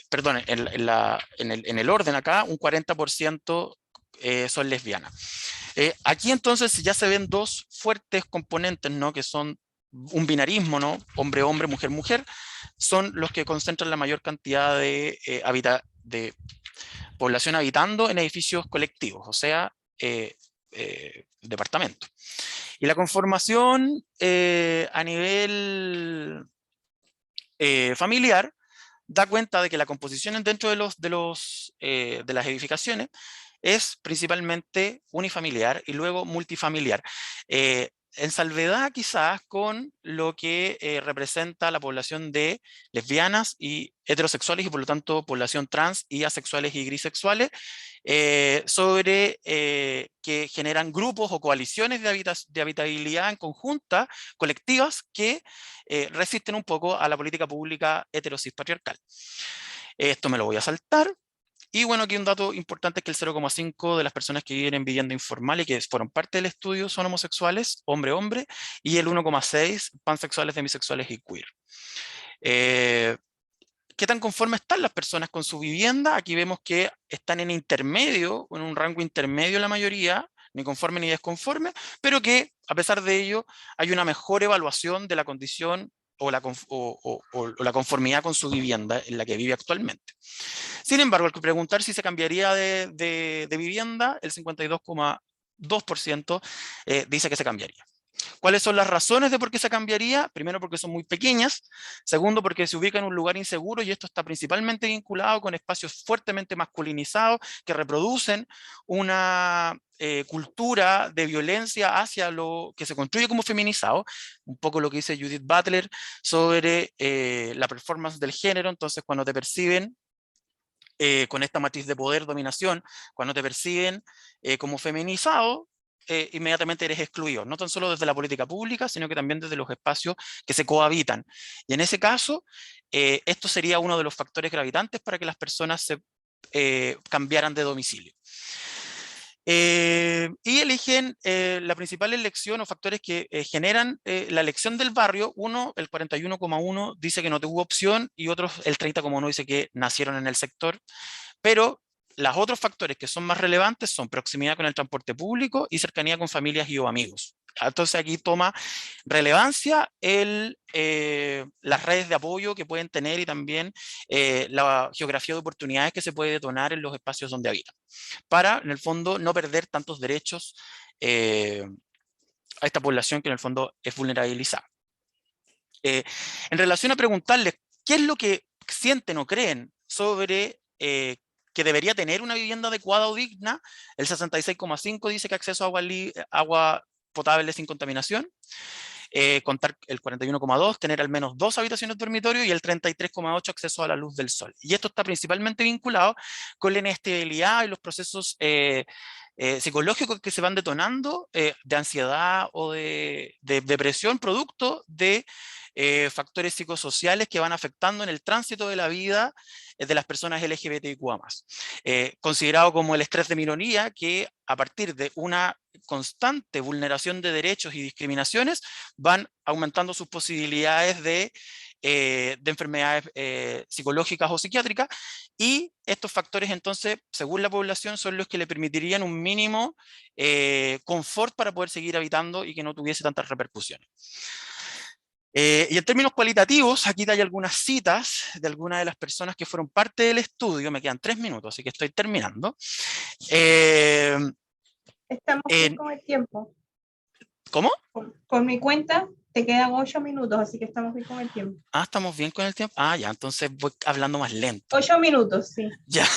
perdón, en el orden acá, un 40% son lesbianas. Aquí entonces ya se ven dos fuertes componentes, ¿no? Que son un binarismo, ¿no? Hombre-hombre, mujer-mujer, son los que concentran la mayor cantidad de población habitando en edificios colectivos, o sea, departamentos. Y la conformación a nivel familiar da cuenta de que la composición dentro de las edificaciones es principalmente unifamiliar y luego multifamiliar. En salvedad quizás con lo que representa la población de lesbianas y heterosexuales y por lo tanto población trans y asexuales y grisexuales, sobre que generan grupos o coaliciones de habitabilidad en conjunta, colectivas, que resisten un poco a la política pública heterosis patriarcal. Esto me lo voy a saltar. Y bueno, aquí un dato importante es que el 0,5 de las personas que viven en vivienda informal y que fueron parte del estudio son homosexuales, hombre-hombre, y el 1,6 pansexuales, demisexuales y queer. ¿Qué tan conformes están las personas con su vivienda? Aquí vemos que están en intermedio, en un rango intermedio la mayoría, ni conforme ni desconforme, pero que a pesar de ello hay una mejor evaluación de la condición o la conformidad con su vivienda en la que vive actualmente. Sin embargo, al preguntar si se cambiaría de vivienda, el 52,2% dice que se cambiaría. ¿Cuáles son las razones de por qué se cambiaría? Primero, porque son muy pequeñas. Segundo, porque se ubica en un lugar inseguro, y esto está principalmente vinculado con espacios fuertemente masculinizados que reproducen una cultura de violencia hacia lo que se construye como feminizado. Un poco lo que dice Judith Butler sobre la performance del género. Entonces, cuando te perciben con esta matriz de poder, dominación, cuando te perciben como feminizado, inmediatamente eres excluido, no tan solo desde la política pública, sino que también desde los espacios que se cohabitan. Y en ese caso, esto sería uno de los factores gravitantes para que las personas se cambiaran de domicilio. Y eligen la principal elección o factores que generan la elección del barrio. Uno, el 41,1 dice que no tuvo opción, y otros, el 30,1 dice que nacieron en el sector. Pero los otros factores que son más relevantes son proximidad con el transporte público y cercanía con familias y o amigos. Entonces aquí toma relevancia las redes de apoyo que pueden tener y también la geografía de oportunidades que se puede detonar en los espacios donde habitan, para en el fondo no perder tantos derechos a esta población que en el fondo es vulnerabilizada. En relación a preguntarles qué es lo que sienten o creen sobre que debería tener una vivienda adecuada o digna, el 66,5 dice que acceso a agua potable sin contaminación, contar el 41,2, tener al menos 2 habitaciones de dormitorio, y el 33,8 acceso a la luz del sol. Y esto está principalmente vinculado con la inestabilidad y los procesos psicológicos que se van detonando de ansiedad o de depresión producto de factores psicosociales que van afectando en el tránsito de la vida de las personas LGBTIQA+. Considerado como el estrés de minoría, que a partir de una constante vulneración de derechos y discriminaciones van aumentando sus posibilidades de enfermedades psicológicas o psiquiátricas, y estos factores entonces, según la población, son los que le permitirían un mínimo confort para poder seguir habitando y que no tuviese tantas repercusiones. Y en términos cualitativos, aquí hay algunas citas de algunas de las personas que fueron parte del estudio. Me quedan 3 minutos, así que estoy terminando. Estamos bien con el tiempo. ¿Cómo? Por mi cuenta, te quedan 8 minutos, así que estamos bien con el tiempo. Ah, ¿estamos bien con el tiempo? Ah, ya, entonces voy hablando más lento. 8 minutos, sí. Ya.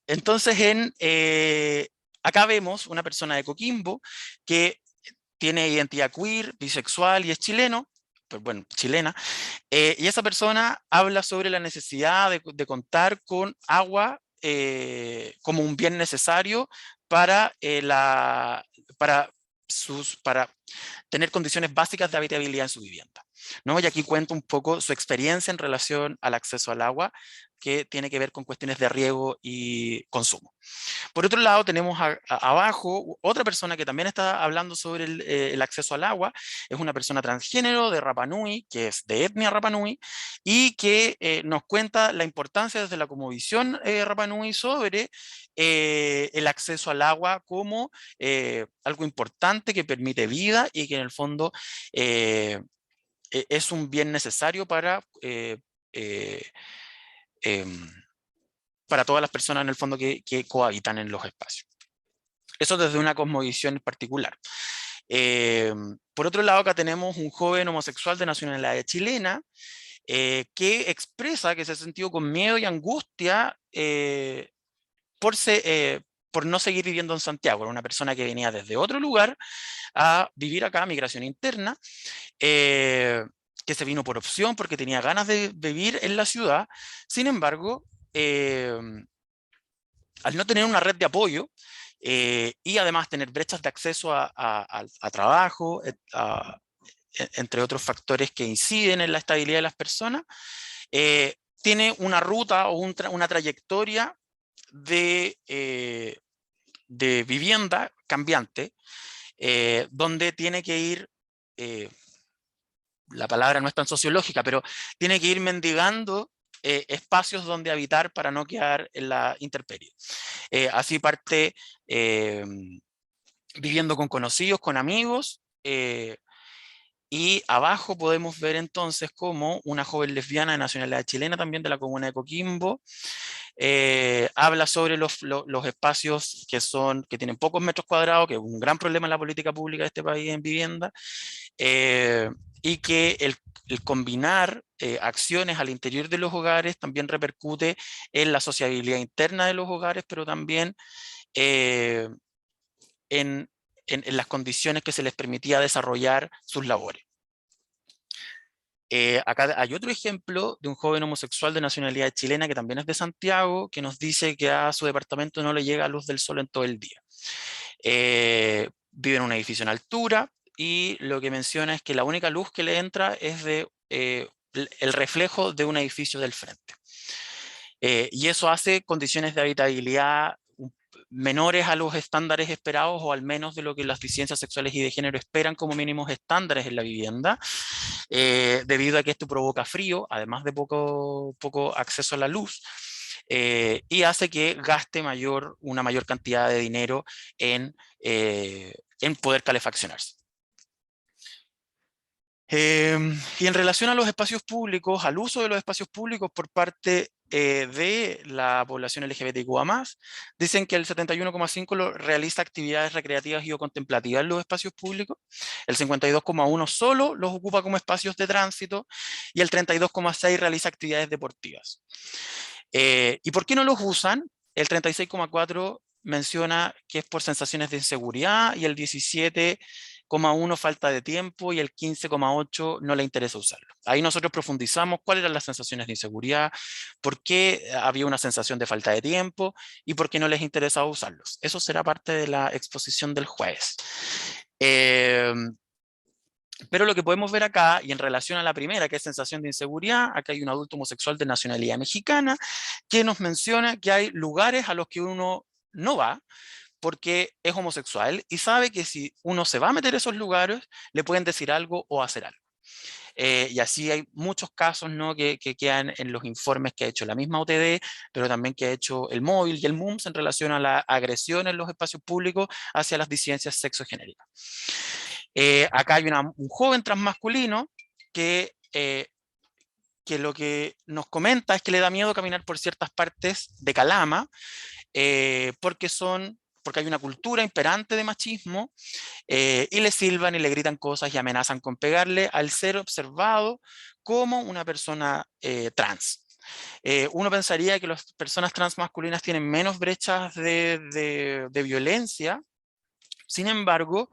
Entonces, acá vemos una persona de Coquimbo que tiene identidad queer, bisexual y es chileno, pues bueno, chilena, y esa persona habla sobre la necesidad de contar con agua como un bien necesario para, para tener condiciones básicas de habitabilidad en su vivienda, ¿no? Y aquí cuento un poco su experiencia en relación al acceso al agua, que tiene que ver con cuestiones de riego y consumo. Por otro lado, tenemos abajo otra persona que también está hablando sobre el acceso al agua. Es una persona transgénero de Rapa Nui, que es de etnia Rapa Nui, y que nos cuenta la importancia desde la cosmovisión Rapa Nui sobre el acceso al agua como algo importante que permite vida y que en el fondo es un bien necesario para todas las personas en el fondo que cohabitan en los espacios. Eso desde una cosmovisión particular. Por otro lado, acá tenemos un joven homosexual de nacionalidad chilena que expresa que se ha sentido con miedo y angustia por no seguir viviendo en Santiago. Era una persona que venía desde otro lugar a vivir acá, migración interna, que se vino por opción porque tenía ganas de vivir en la ciudad. Sin embargo, al no tener una red de apoyo y además tener brechas de acceso a trabajo, entre otros factores que inciden en la estabilidad de las personas, tiene una ruta o una trayectoria de vivienda cambiante, donde tiene que ir, la palabra no es tan sociológica, pero tiene que ir mendigando espacios donde habitar para no quedar en la intemperie. Así parte viviendo con conocidos, con amigos, y abajo podemos ver entonces cómo una joven lesbiana de nacionalidad chilena, también de la comuna de Coquimbo, habla sobre los espacios que tienen pocos metros cuadrados, que es un gran problema en la política pública de este país en vivienda, y que el combinar acciones al interior de los hogares también repercute en la sociabilidad interna de los hogares, pero también en las condiciones que se les permitía desarrollar sus labores. Acá hay otro ejemplo de un joven homosexual de nacionalidad chilena que también es de Santiago, que nos dice que a su departamento no le llega luz del sol en todo el día. Vive en un edificio en altura y lo que menciona es que la única luz que le entra es el reflejo de un edificio del frente. Y eso hace condiciones de habitabilidad menores a los estándares esperados, o al menos de lo que las disidencias sexuales y de género esperan como mínimos estándares en la vivienda, debido a que esto provoca frío, además de poco acceso a la luz, y hace que gaste una mayor cantidad de dinero en poder calefaccionarse. Y en relación a los espacios públicos, al uso de los espacios públicos por parte de la población LGBTQA+, dicen que el 71,5% realiza actividades recreativas y o contemplativas en los espacios públicos, el 52,1% solo los ocupa como espacios de tránsito, y el 32,6% realiza actividades deportivas. ¿Y por qué no los usan? El 36,4% menciona que es por sensaciones de inseguridad, y el 17,1% falta de tiempo, y el 15,8% no le interesa usarlo. Ahí nosotros profundizamos cuáles eran las sensaciones de inseguridad, por qué había una sensación de falta de tiempo y por qué no les interesaba usarlos. Eso será parte de la exposición del jueves. Pero lo que podemos ver acá, y en relación a la primera, que es sensación de inseguridad, acá hay un adulto homosexual de nacionalidad mexicana que nos menciona que hay lugares a los que uno no va porque es homosexual y sabe que si uno se va a meter a esos lugares, le pueden decir algo o hacer algo. Y así hay muchos casos, ¿no?, que quedan en los informes que ha hecho la misma OTD, pero también que ha hecho el Móvil y el MUMS en relación a la agresión en los espacios públicos hacia las disidencias sexogenéricas. Acá hay un joven transmasculino que lo que nos comenta es que le da miedo caminar por ciertas partes de Calama, porque hay una cultura imperante de machismo, y le silban y le gritan cosas y amenazan con pegarle al ser observado como una persona trans. Uno pensaría que las personas transmasculinas tienen menos brechas de violencia. Sin embargo,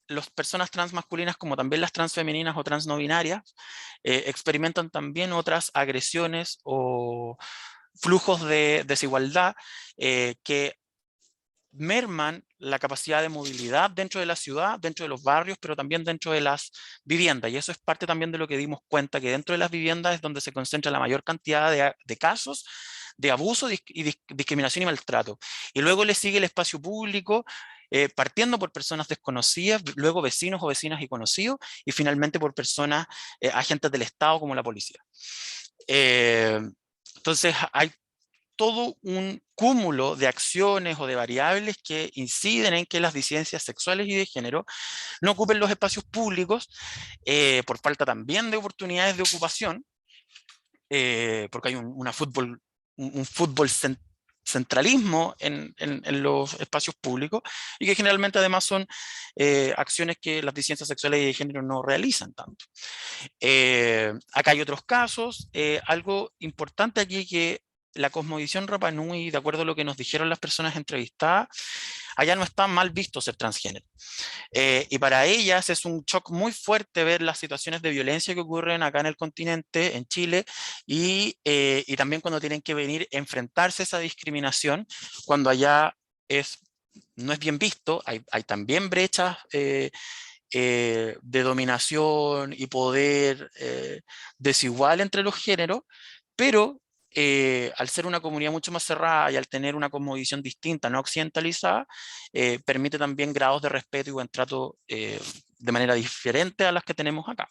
las personas transmasculinas, como también las transfemeninas o trans no binarias, experimentan también otras agresiones o flujos de desigualdad que merman la capacidad de movilidad dentro de la ciudad, dentro de los barrios, pero también dentro de las viviendas. Y eso es parte también de lo que dimos cuenta, que dentro de las viviendas es donde se concentra la mayor cantidad de casos de abuso y discriminación y maltrato. Y luego le sigue el espacio público, partiendo por personas desconocidas, luego vecinos o vecinas y conocidos, y finalmente por personas, agentes del Estado como la policía. Entonces hay todo un cúmulo de acciones o de variables que inciden en que las disidencias sexuales y de género no ocupen los espacios públicos, por falta también de oportunidades de ocupación, porque hay un fútbol centralismo en los espacios públicos, y que generalmente además son acciones que las disidencias sexuales y de género no realizan tanto. Acá hay otros casos. Algo importante aquí, que la cosmovisión Rapa Nui, de acuerdo a lo que nos dijeron las personas entrevistadas, allá no está mal visto ser transgénero. Y para ellas es un shock muy fuerte ver las situaciones de violencia que ocurren acá en el continente, en Chile, y también cuando tienen que venir a enfrentarse a esa discriminación, cuando allá no es bien visto. Hay también brechas de dominación y poder desigual entre los géneros, pero al ser una comunidad mucho más cerrada y al tener una cosmovisión distinta, no occidentalizada, permite también grados de respeto y buen trato de manera diferente a las que tenemos acá.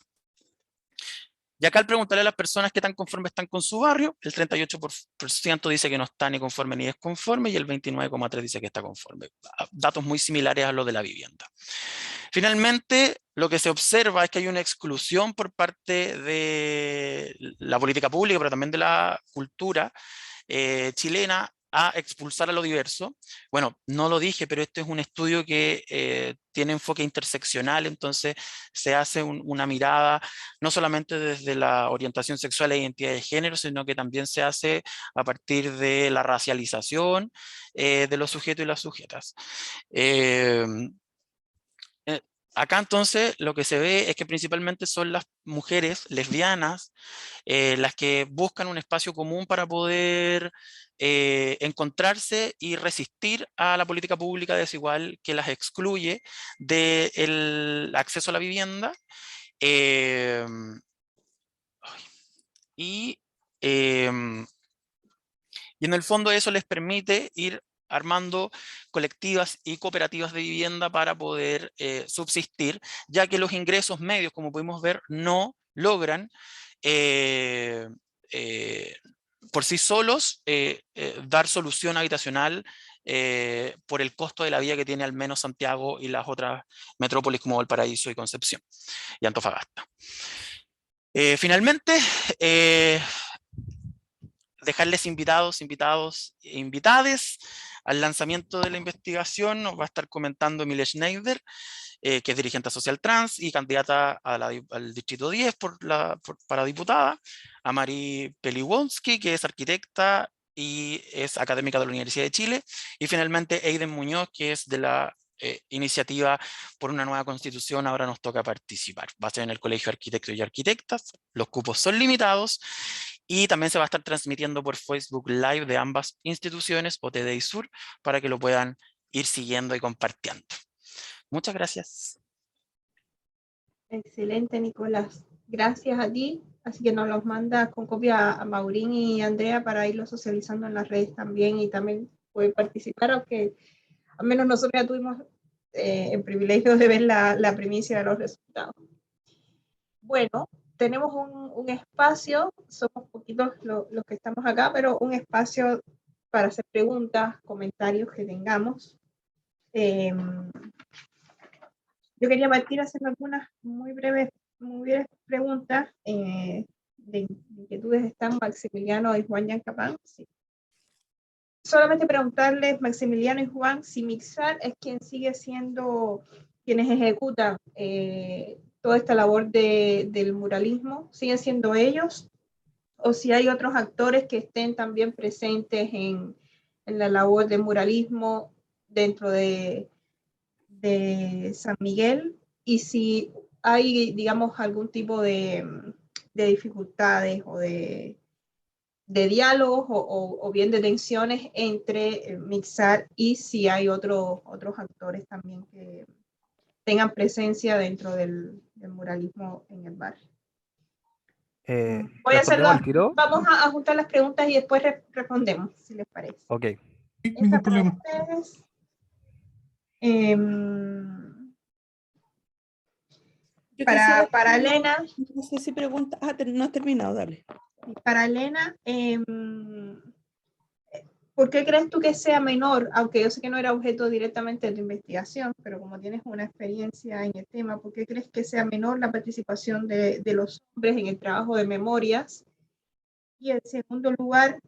Y acá al preguntarle a las personas qué tan conformes están con su barrio, el 38% dice que no está ni conforme ni desconforme, y el 29,3% dice que está conforme. Datos muy similares a los de la vivienda. Finalmente, lo que se observa es que hay una exclusión por parte de la política pública, pero también de la cultura chilena, a expulsar a lo diverso. Bueno, no lo dije, pero este es un estudio que tiene enfoque interseccional, entonces se hace una mirada no solamente desde la orientación sexual e identidad de género, sino que también se hace a partir de la racialización de los sujetos y las sujetas. Acá entonces lo que se ve es que principalmente son las mujeres lesbianas las que buscan un espacio común para poder encontrarse y resistir a la política pública desigual que las excluye del acceso a la vivienda. Y en el fondo eso les permite ir armando colectivas y cooperativas de vivienda para poder subsistir, ya que los ingresos medios, como pudimos ver, no logran por sí solos dar solución habitacional por el costo de la vida que tiene al menos Santiago y las otras metrópolis como Valparaíso y Concepción y Antofagasta. Finalmente, dejarles invitados e invitades al lanzamiento de la investigación. Nos va a estar comentando Emilia Schneider, que es dirigente social trans y candidata al Distrito 10 para diputada, a Mari Peliwonski, que es arquitecta y es académica de la Universidad de Chile, y finalmente Eiden Muñoz, que es de la iniciativa por una nueva constitución. Ahora nos toca participar. Va a ser en el Colegio de Arquitectos y Arquitectas, los cupos son limitados, y también se va a estar transmitiendo por Facebook Live de ambas instituciones, OTD y Sur, para que lo puedan ir siguiendo y compartiendo. Muchas gracias. Excelente, Nicolás. Gracias a ti. Así que nos los mandas con copia a Maurín y Andrea para irlo socializando en las redes también, y también pueden participar, aunque al menos nosotros ya tuvimos el privilegio de ver la primicia de los resultados. Bueno, tenemos un espacio, somos poquitos los que estamos acá, pero un espacio para hacer preguntas, comentarios que tengamos. Yo quería partir haciendo algunas muy breves preguntas de inquietudes. Están Maximiliano y Juan Yancapán. Sí. Solamente preguntarles, Maximiliano y Juan, si Mixar es quien sigue siendo quienes ejecutan toda esta labor del muralismo, ¿siguen siendo ellos? O si hay otros actores que estén también presentes en la labor de muralismo dentro de San Miguel, y si hay, digamos, algún tipo de dificultades o de diálogos o bien de tensiones entre Mixar, y si hay otros actores también que tengan presencia dentro del muralismo en el barrio. Voy a hacerlo, vamos a juntar las preguntas y después respondemos, si les parece. Ok. Ningún problema. Para Elena. No sé si pregunta. No has terminado, dale. Para Elena, ¿por qué crees tú que sea menor? Aunque yo sé que no era objeto directamente de tu investigación, pero como tienes una experiencia en el tema, ¿por qué crees que sea menor la participación de los hombres en el trabajo de memorias? Y en segundo lugar,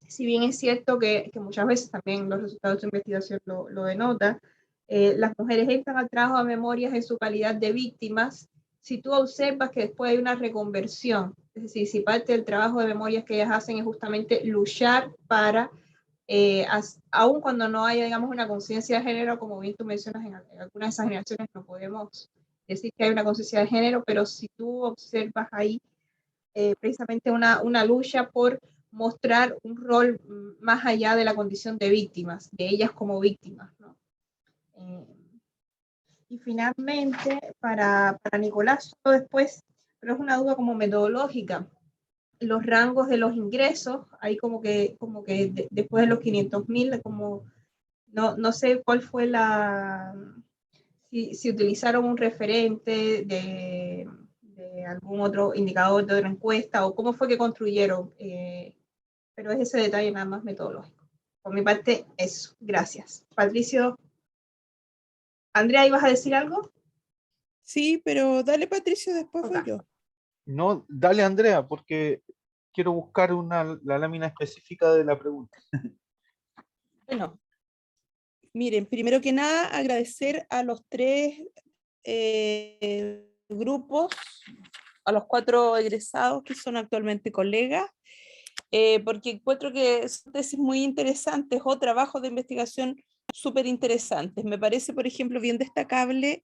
si bien es cierto que muchas veces también los resultados de tu investigación lo denotan, las mujeres entran al trabajo de memorias en su calidad de víctimas. Si tú observas que después hay una reconversión, es decir, si parte del trabajo de memorias que ellas hacen es justamente luchar para, aun cuando no haya, digamos, una conciencia de género, como bien tú mencionas, en algunas de esas generaciones no podemos decir que hay una conciencia de género, pero si tú observas ahí precisamente una lucha por mostrar un rol más allá de la condición de víctimas, de ellas como víctimas, ¿no? Y finalmente, para Nicolás, después, pero es una duda como metodológica, los rangos de los ingresos, ahí como que después de los 500.000, como no sé cuál fue si utilizaron un referente de algún otro indicador de otra encuesta, o cómo fue que construyeron, pero es ese detalle nada más metodológico. Por mi parte, eso. Gracias. Patricio. Andrea, ¿ibas a decir algo? Sí, pero dale, Patricio, después voy yo. No, dale, Andrea, porque quiero buscar la lámina específica de la pregunta. Bueno, miren, primero que nada, agradecer a los tres grupos, a los 4 egresados que son actualmente colegas, porque encuentro que son tesis muy interesantes o trabajos de investigación súper interesantes. Me parece, por ejemplo, bien destacable,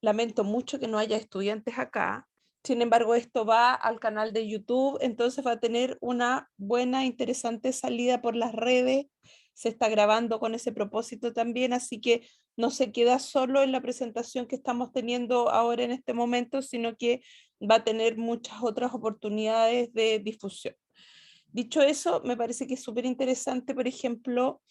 lamento mucho que no haya estudiantes acá, sin embargo esto va al canal de YouTube, entonces va a tener una buena, interesante salida por las redes, se está grabando con ese propósito también, así que no se queda solo en la presentación que estamos teniendo ahora en este momento, sino que va a tener muchas otras oportunidades de difusión. Dicho eso, me parece que es súper interesante, por ejemplo,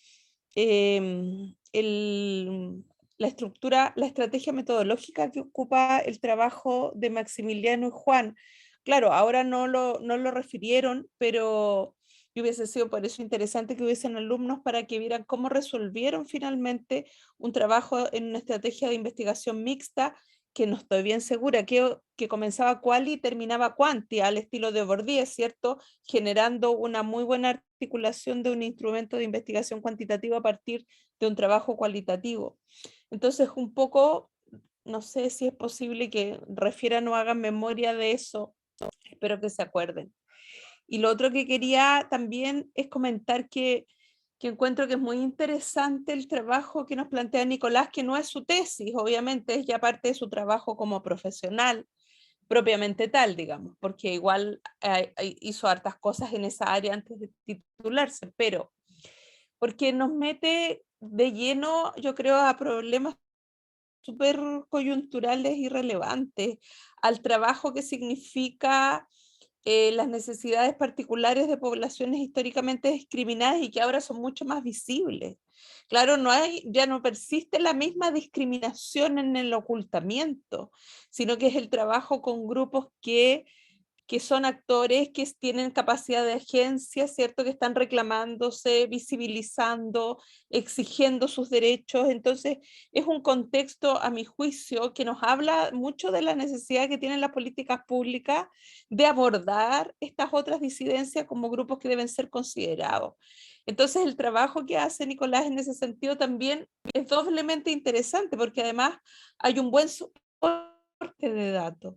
la estructura, la estrategia metodológica que ocupa el trabajo de Maximiliano y Juan. Claro, ahora no lo refirieron, pero hubiese sido por eso interesante que hubiesen alumnos para que vieran cómo resolvieron finalmente un trabajo en una estrategia de investigación mixta, que no estoy bien segura, que comenzaba quali y terminaba quanti, al estilo de Bourdieu, ¿cierto? Generando una muy buena articulación de un instrumento de investigación cuantitativa a partir de un trabajo cualitativo. Entonces, un poco, no sé si es posible que refieran o hagan memoria de eso, espero que se acuerden. Y lo otro que quería también es comentar que encuentro que es muy interesante el trabajo que nos plantea Nicolás, que no es su tesis, obviamente es ya parte de su trabajo como profesional, propiamente tal, digamos, porque igual hizo hartas cosas en esa área antes de titularse, pero porque nos mete de lleno, yo creo, a problemas súper coyunturales y relevantes, al trabajo que significa las necesidades particulares de poblaciones históricamente discriminadas y que ahora son mucho más visibles. Claro, ya no persiste la misma discriminación en el ocultamiento, sino que es el trabajo con grupos que que son actores que tienen capacidad de agencia, ¿cierto? Que están reclamándose, visibilizando, exigiendo sus derechos. Entonces, es un contexto, a mi juicio, que nos habla mucho de la necesidad que tienen las políticas públicas de abordar estas otras disidencias como grupos que deben ser considerados. Entonces, el trabajo que hace Nicolás en ese sentido también es doblemente interesante, porque además hay un buen soporte de datos.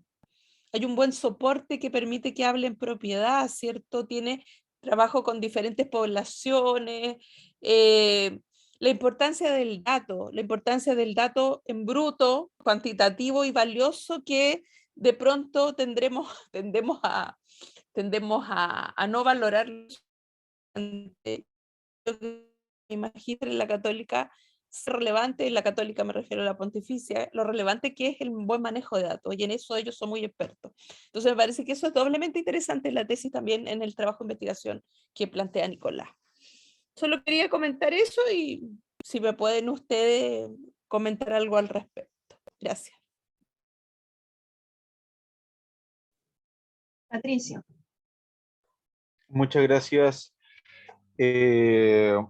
Hay un buen soporte que permite que hable en propiedad, ¿cierto? Tiene trabajo con diferentes poblaciones, la importancia del dato en bruto, cuantitativo y valioso que de pronto tendemos a no valorar. Me imagino en la católica es relevante, en la católica me refiero a la pontificia, lo relevante que es el buen manejo de datos, y en eso ellos son muy expertos. Entonces me parece que eso es doblemente interesante en la tesis, también en el trabajo de investigación que plantea Nicolás. Solo quería comentar eso, y si me pueden ustedes comentar algo al respecto. Gracias. Patricio. Muchas gracias.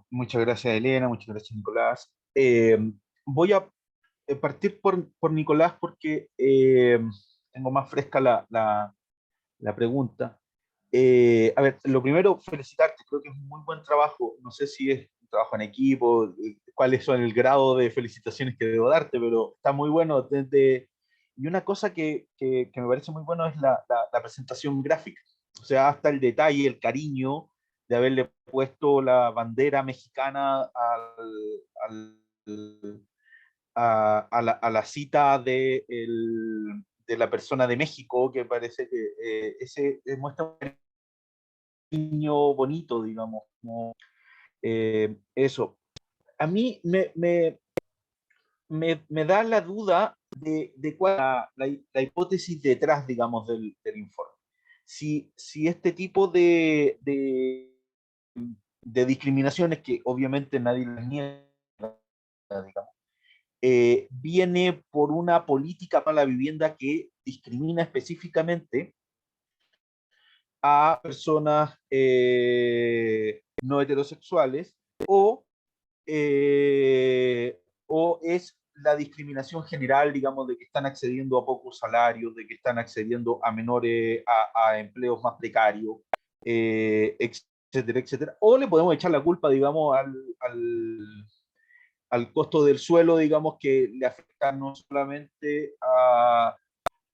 Muchas gracias, Elena, muchas gracias, Nicolás. Voy a partir por Nicolás porque tengo más fresca la pregunta. A ver, lo primero, felicitarte, creo que es un muy buen trabajo. No sé si es un trabajo en equipo, cuáles son el grado de felicitaciones que debo darte, pero está muy bueno. Y una cosa que me parece muy bueno es la presentación gráfica, o sea, hasta el detalle, el cariño de haberle puesto la bandera mexicana a la cita de la persona de México, que parece que ese muestra un niño bonito, digamos, como, eso. A mí me da la duda de cuál es la hipótesis detrás, digamos, del informe. Si este tipo de discriminaciones, que obviamente nadie las niega, digamos, viene por una política para la vivienda que discrimina específicamente a personas no heterosexuales, o es la discriminación general, digamos, de que están accediendo a pocos salarios, de que están accediendo a menores, a empleos más precarios, etcétera, etcétera. O le podemos echar la culpa, digamos, al costo del suelo, digamos, que le afecta no solamente a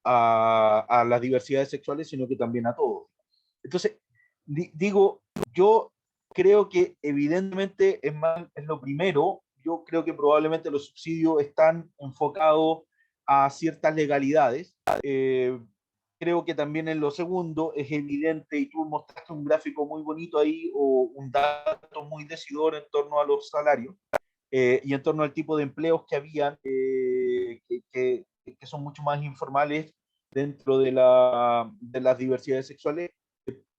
las diversidades sexuales, sino que también a todos. Entonces, digo, yo creo que evidentemente es lo primero. Yo creo que probablemente los subsidios están enfocados a ciertas legalidades. Creo que también en lo segundo es evidente, y tú mostraste un gráfico muy bonito ahí, o un dato muy decidor en torno a los salarios, y en torno al tipo de empleos que habían, que son mucho más informales dentro de las diversidades sexuales.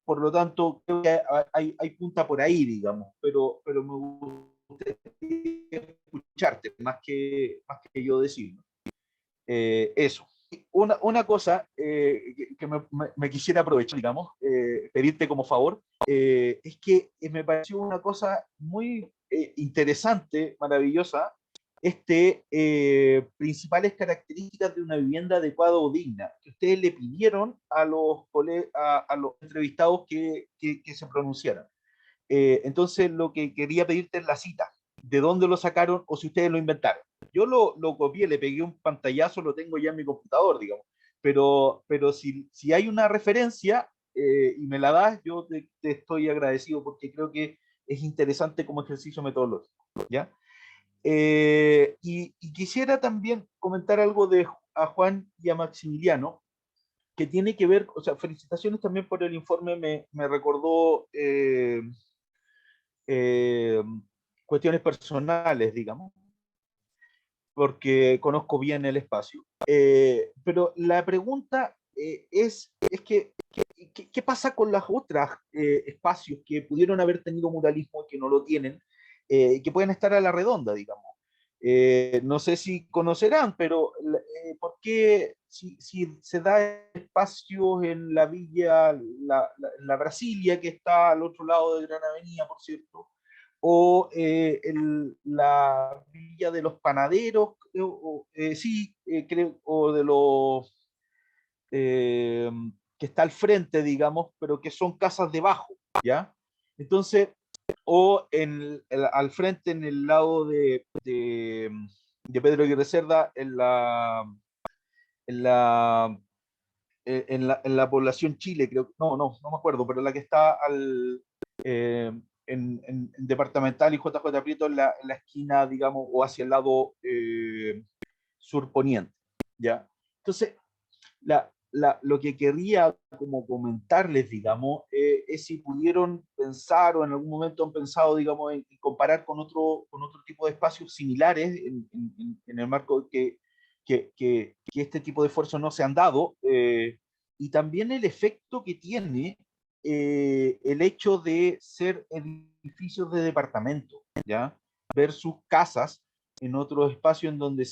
Por lo tanto, creo que hay punta por ahí, digamos, pero me gustaría escucharte más que yo decirlo. Eso. Una cosa que me quisiera aprovechar, digamos, pedirte como favor, es que me pareció una cosa muy interesante, maravillosa, principales características de una vivienda adecuada o digna, que ustedes le pidieron a los entrevistados que se pronunciaran. Entonces, lo que quería pedirte es la cita, de dónde lo sacaron o si ustedes lo inventaron. Yo lo copié, le pegué un pantallazo, lo tengo ya en mi computador, digamos, pero si hay una referencia y me la das, yo te estoy agradecido, porque creo que es interesante como ejercicio metodológico, ¿ya? Y quisiera también comentar algo a Juan y a Maximiliano, que tiene que ver, o sea, felicitaciones también por el informe, me recordó eh, cuestiones personales, digamos, porque conozco bien el espacio. Pero la pregunta es que, ¿qué pasa con las otras espacios que pudieron haber tenido muralismo y que no lo tienen, que pueden estar a la redonda, digamos? No sé si conocerán, pero ¿por qué si se da espacios en la villa, la Brasilia, que está al otro lado de Gran Avenida, por cierto, o la villa de los panaderos, sí, creo, o de los que está al frente, digamos, pero que son casas debajo, ¿ya? Entonces, o al frente, en el lado de Pedro Aguirre Cerda, en la, en la población Chile, creo, no me acuerdo, pero la que está en Departamental y JJ Prieto, en la esquina, digamos, o hacia el lado surponiente, ¿ya? Entonces, lo que querría como comentarles, digamos, es si pudieron pensar o en algún momento han pensado, digamos, en comparar con otro tipo de espacios similares en el marco que este tipo de esfuerzos no se han dado, y también el efecto que tiene el hecho de ser edificios de departamento, ¿ya? Versus casas en otros espacios en donde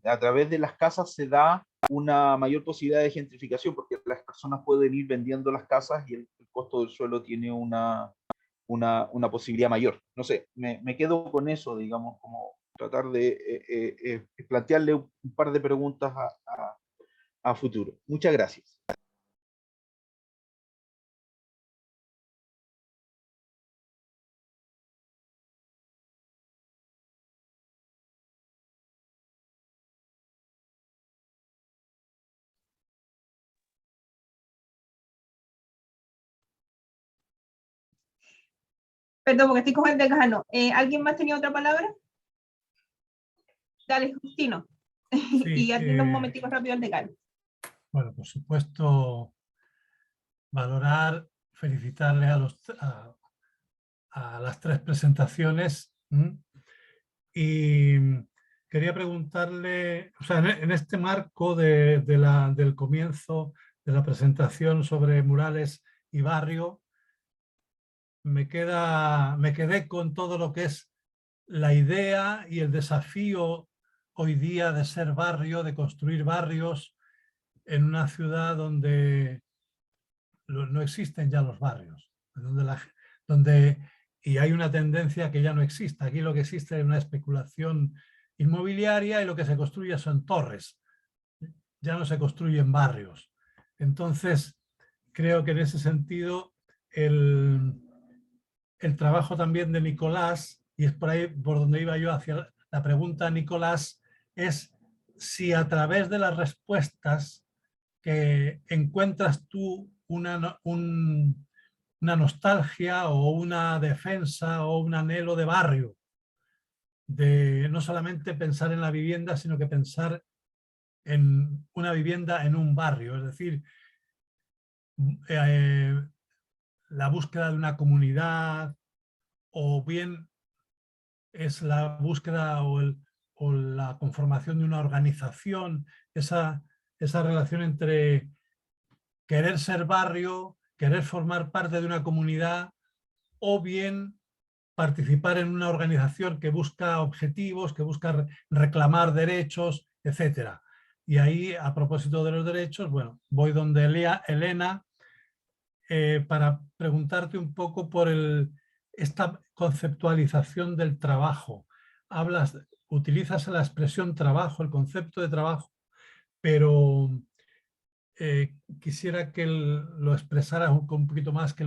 a través de las casas se da una mayor posibilidad de gentrificación, porque las personas pueden ir vendiendo las casas y el costo del suelo tiene una posibilidad mayor. No sé, me quedo con eso, digamos, como tratar de plantearle un par de preguntas a futuro. Muchas gracias. Perdón, porque estoy con el decano. ¿Alguien más tenía otra palabra? Dale, Justino. Sí, y atienda un momentico rápido al decano. Bueno, por supuesto, valorar, felicitarle a las tres presentaciones. Y quería preguntarle, o sea, en este marco del comienzo de la presentación sobre murales y barrio, me quedé con todo lo que es la idea y el desafío hoy día de ser barrio, de construir barrios en una ciudad donde no existen ya los barrios, y hay una tendencia que ya no existe. Aquí lo que existe es una especulación inmobiliaria y lo que se construye son torres, ya no se construyen barrios. Entonces, creo que en ese sentido el trabajo también de Nicolás, y es por ahí por donde iba yo hacia la pregunta, Nicolás, es si a través de las respuestas que encuentras tú una nostalgia o una defensa o un anhelo de barrio, de no solamente pensar en la vivienda, sino que pensar en una vivienda en un barrio, es decir, la búsqueda de una comunidad, o bien es la búsqueda o la conformación de una organización, esa relación entre querer ser barrio, querer formar parte de una comunidad, o bien participar en una organización que busca objetivos, que busca reclamar derechos, etc. Y ahí, a propósito de los derechos, bueno, voy donde Elena para preguntarte un poco por esta conceptualización del trabajo. Utilizas la expresión trabajo, el concepto de trabajo, pero quisiera que lo expresaras un poquito más, qué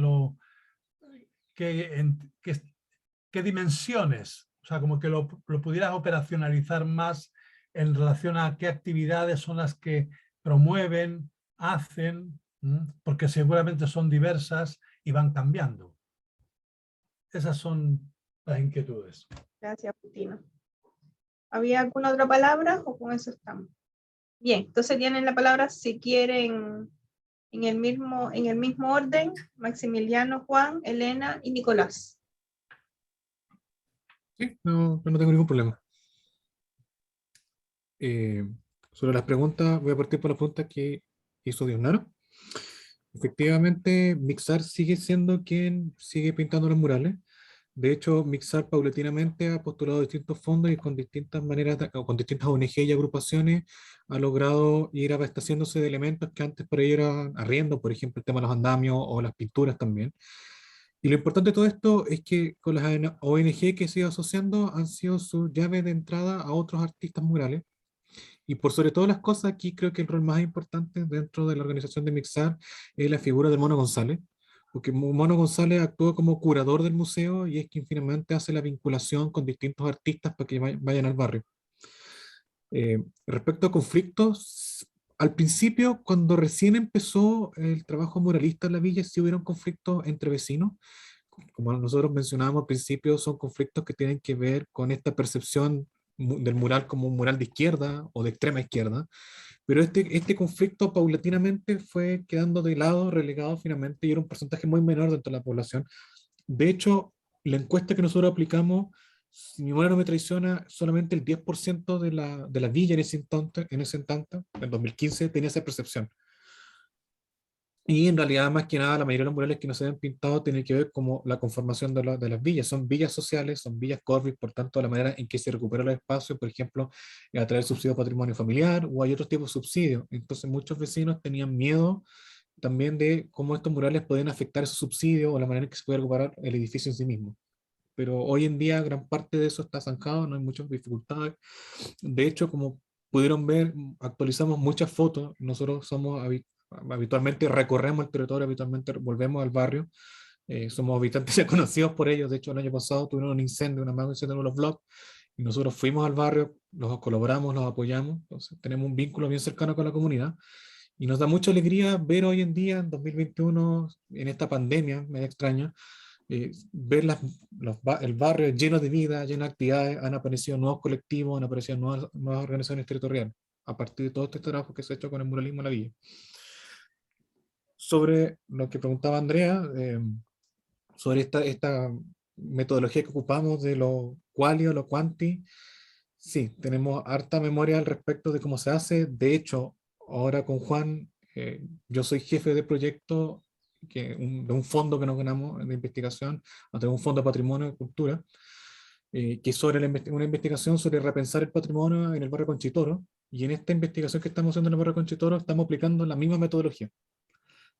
dimensiones, o sea, como que lo pudieras operacionalizar más en relación a qué actividades son las que promueven, hacen, porque seguramente son diversas y van cambiando. Esas son las inquietudes. Gracias, Justino. ¿Había alguna otra palabra o con eso estamos? Bien, entonces tienen la palabra, si quieren, en el mismo orden: Maximiliano, Juan, Elena y Nicolás. Sí, no tengo ningún problema. Sobre las preguntas, voy a partir por la pregunta que hizo Dionara. Efectivamente, Mixar sigue siendo quien sigue pintando los murales. De hecho, Mixar paulatinamente ha postulado distintos fondos y con distintas maneras, o con distintas ONG y agrupaciones, ha logrado ir abasteciéndose de elementos que antes por ahí eran arriendo, por ejemplo, el tema de los andamios o las pinturas también. Y lo importante de todo esto es que con las ONG que se ido asociando han sido su llave de entrada a otros artistas murales. Y por sobre todas las cosas, aquí creo que el rol más importante dentro de la organización de Mixar es la figura del Mono González, porque Mono González actúa como curador del museo y es quien finalmente hace la vinculación con distintos artistas para que vayan al barrio. Respecto a conflictos, al principio, cuando recién empezó el trabajo muralista en la villa, sí hubieron conflictos entre vecinos. Como nosotros mencionábamos al principio, son conflictos que tienen que ver con esta percepción del mural como un mural de izquierda o de extrema izquierda, pero este conflicto paulatinamente fue quedando de lado, relegado finalmente, y era un porcentaje muy menor dentro de la población. De hecho, la encuesta que nosotros aplicamos, si mi memoria no me traiciona, solamente el 10% de la villa en ese instante, en 2015, tenía esa percepción. Y en realidad, más que nada, la mayoría de los murales que nos habían pintado tienen que ver como la conformación de las villas. Son villas sociales, son villas Corvis, por tanto, la manera en que se recupera el espacio, por ejemplo, a través del subsidio de patrimonio familiar, o hay otros tipos de subsidios. Entonces, muchos vecinos tenían miedo también de cómo estos murales podían afectar esos subsidios o la manera en que se puede recuperar el edificio en sí mismo. Pero hoy en día gran parte de eso está zanjado, no hay muchas dificultades. De hecho, como pudieron ver, actualizamos muchas fotos. Nosotros somos habitualmente recorremos el territorio, habitualmente volvemos al barrio. Somos habitantes ya conocidos por ellos. De hecho, el año pasado tuvieron un incendio, una magna incendio en los blogs, y nosotros fuimos al barrio, los colaboramos, los apoyamos. Entonces, tenemos un vínculo bien cercano con la comunidad. Y nos da mucha alegría ver hoy en día, en 2021, en esta pandemia media extraña, ver el barrio lleno de vida, lleno de actividades, han aparecido nuevos colectivos, han aparecido nuevas organizaciones territoriales, a partir de todo este trabajo que se ha hecho con el muralismo en la villa. Sobre lo que preguntaba Andrea, sobre esta metodología que ocupamos de lo quali o lo quanti, sí, tenemos harta memoria al respecto de cómo se hace. De hecho, ahora con Juan, yo soy jefe de proyecto de un fondo que nos ganamos de investigación, a través de un fondo de patrimonio y cultura, que es sobre una investigación sobre repensar el patrimonio en el barrio Conchitoro. Y en esta investigación que estamos haciendo en el barrio Conchitoro, estamos aplicando la misma metodología.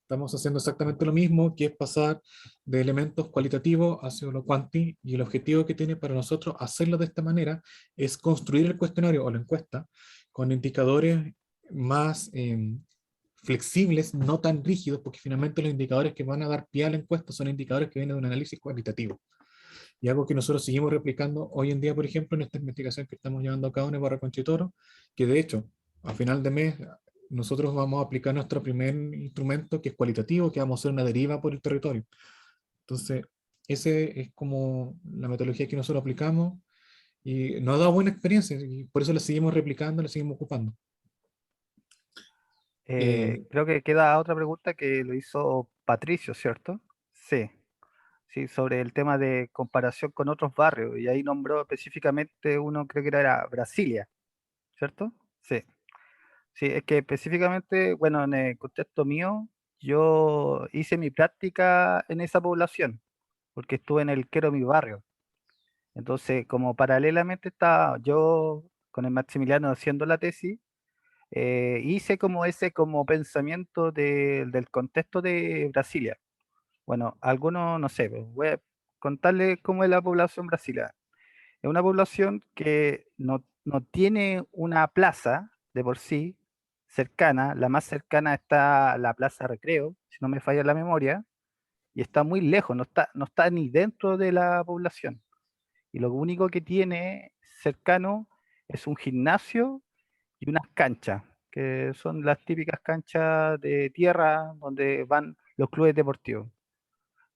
Estamos haciendo exactamente lo mismo, que es pasar de elementos cualitativos hacia lo cuanti, y el objetivo que tiene para nosotros hacerlo de esta manera es construir el cuestionario o la encuesta con indicadores más flexibles, no tan rígidos, porque finalmente los indicadores que van a dar pie a la encuesta son indicadores que vienen de un análisis cualitativo. Y algo que nosotros seguimos replicando hoy en día, por ejemplo, en esta investigación que estamos llevando a cabo en el barrio Conchitoro, que de hecho, a final de mes, nosotros vamos a aplicar nuestro primer instrumento, que es cualitativo, que vamos a hacer una deriva por el territorio. Entonces, ese es como la metodología que nosotros aplicamos, y nos ha dado buena experiencia, y por eso la seguimos replicando, la seguimos ocupando. Creo que queda otra pregunta que lo hizo Patricio, ¿cierto? Sí, sí, sobre el tema de comparación con otros barrios, y ahí nombró específicamente uno, creo que era Brasilia, ¿cierto? Sí, sí, es que específicamente, bueno, en el contexto mío, yo hice mi práctica en esa población, porque estuve en el Quero Mi Barrio. Entonces, como paralelamente estaba yo con el Maximiliano haciendo la tesis, hice como ese como pensamiento del contexto de Brasilia. Bueno, algunos, no sé, pues, voy a contarles cómo es la población brasileña. Es una población que no tiene una plaza de por sí cercana. La más cercana está la Plaza Recreo, si no me falla la memoria, y está muy lejos, no está ni dentro de la población. Y lo único que tiene cercano es un gimnasio y unas canchas, que son las típicas canchas de tierra donde van los clubes deportivos.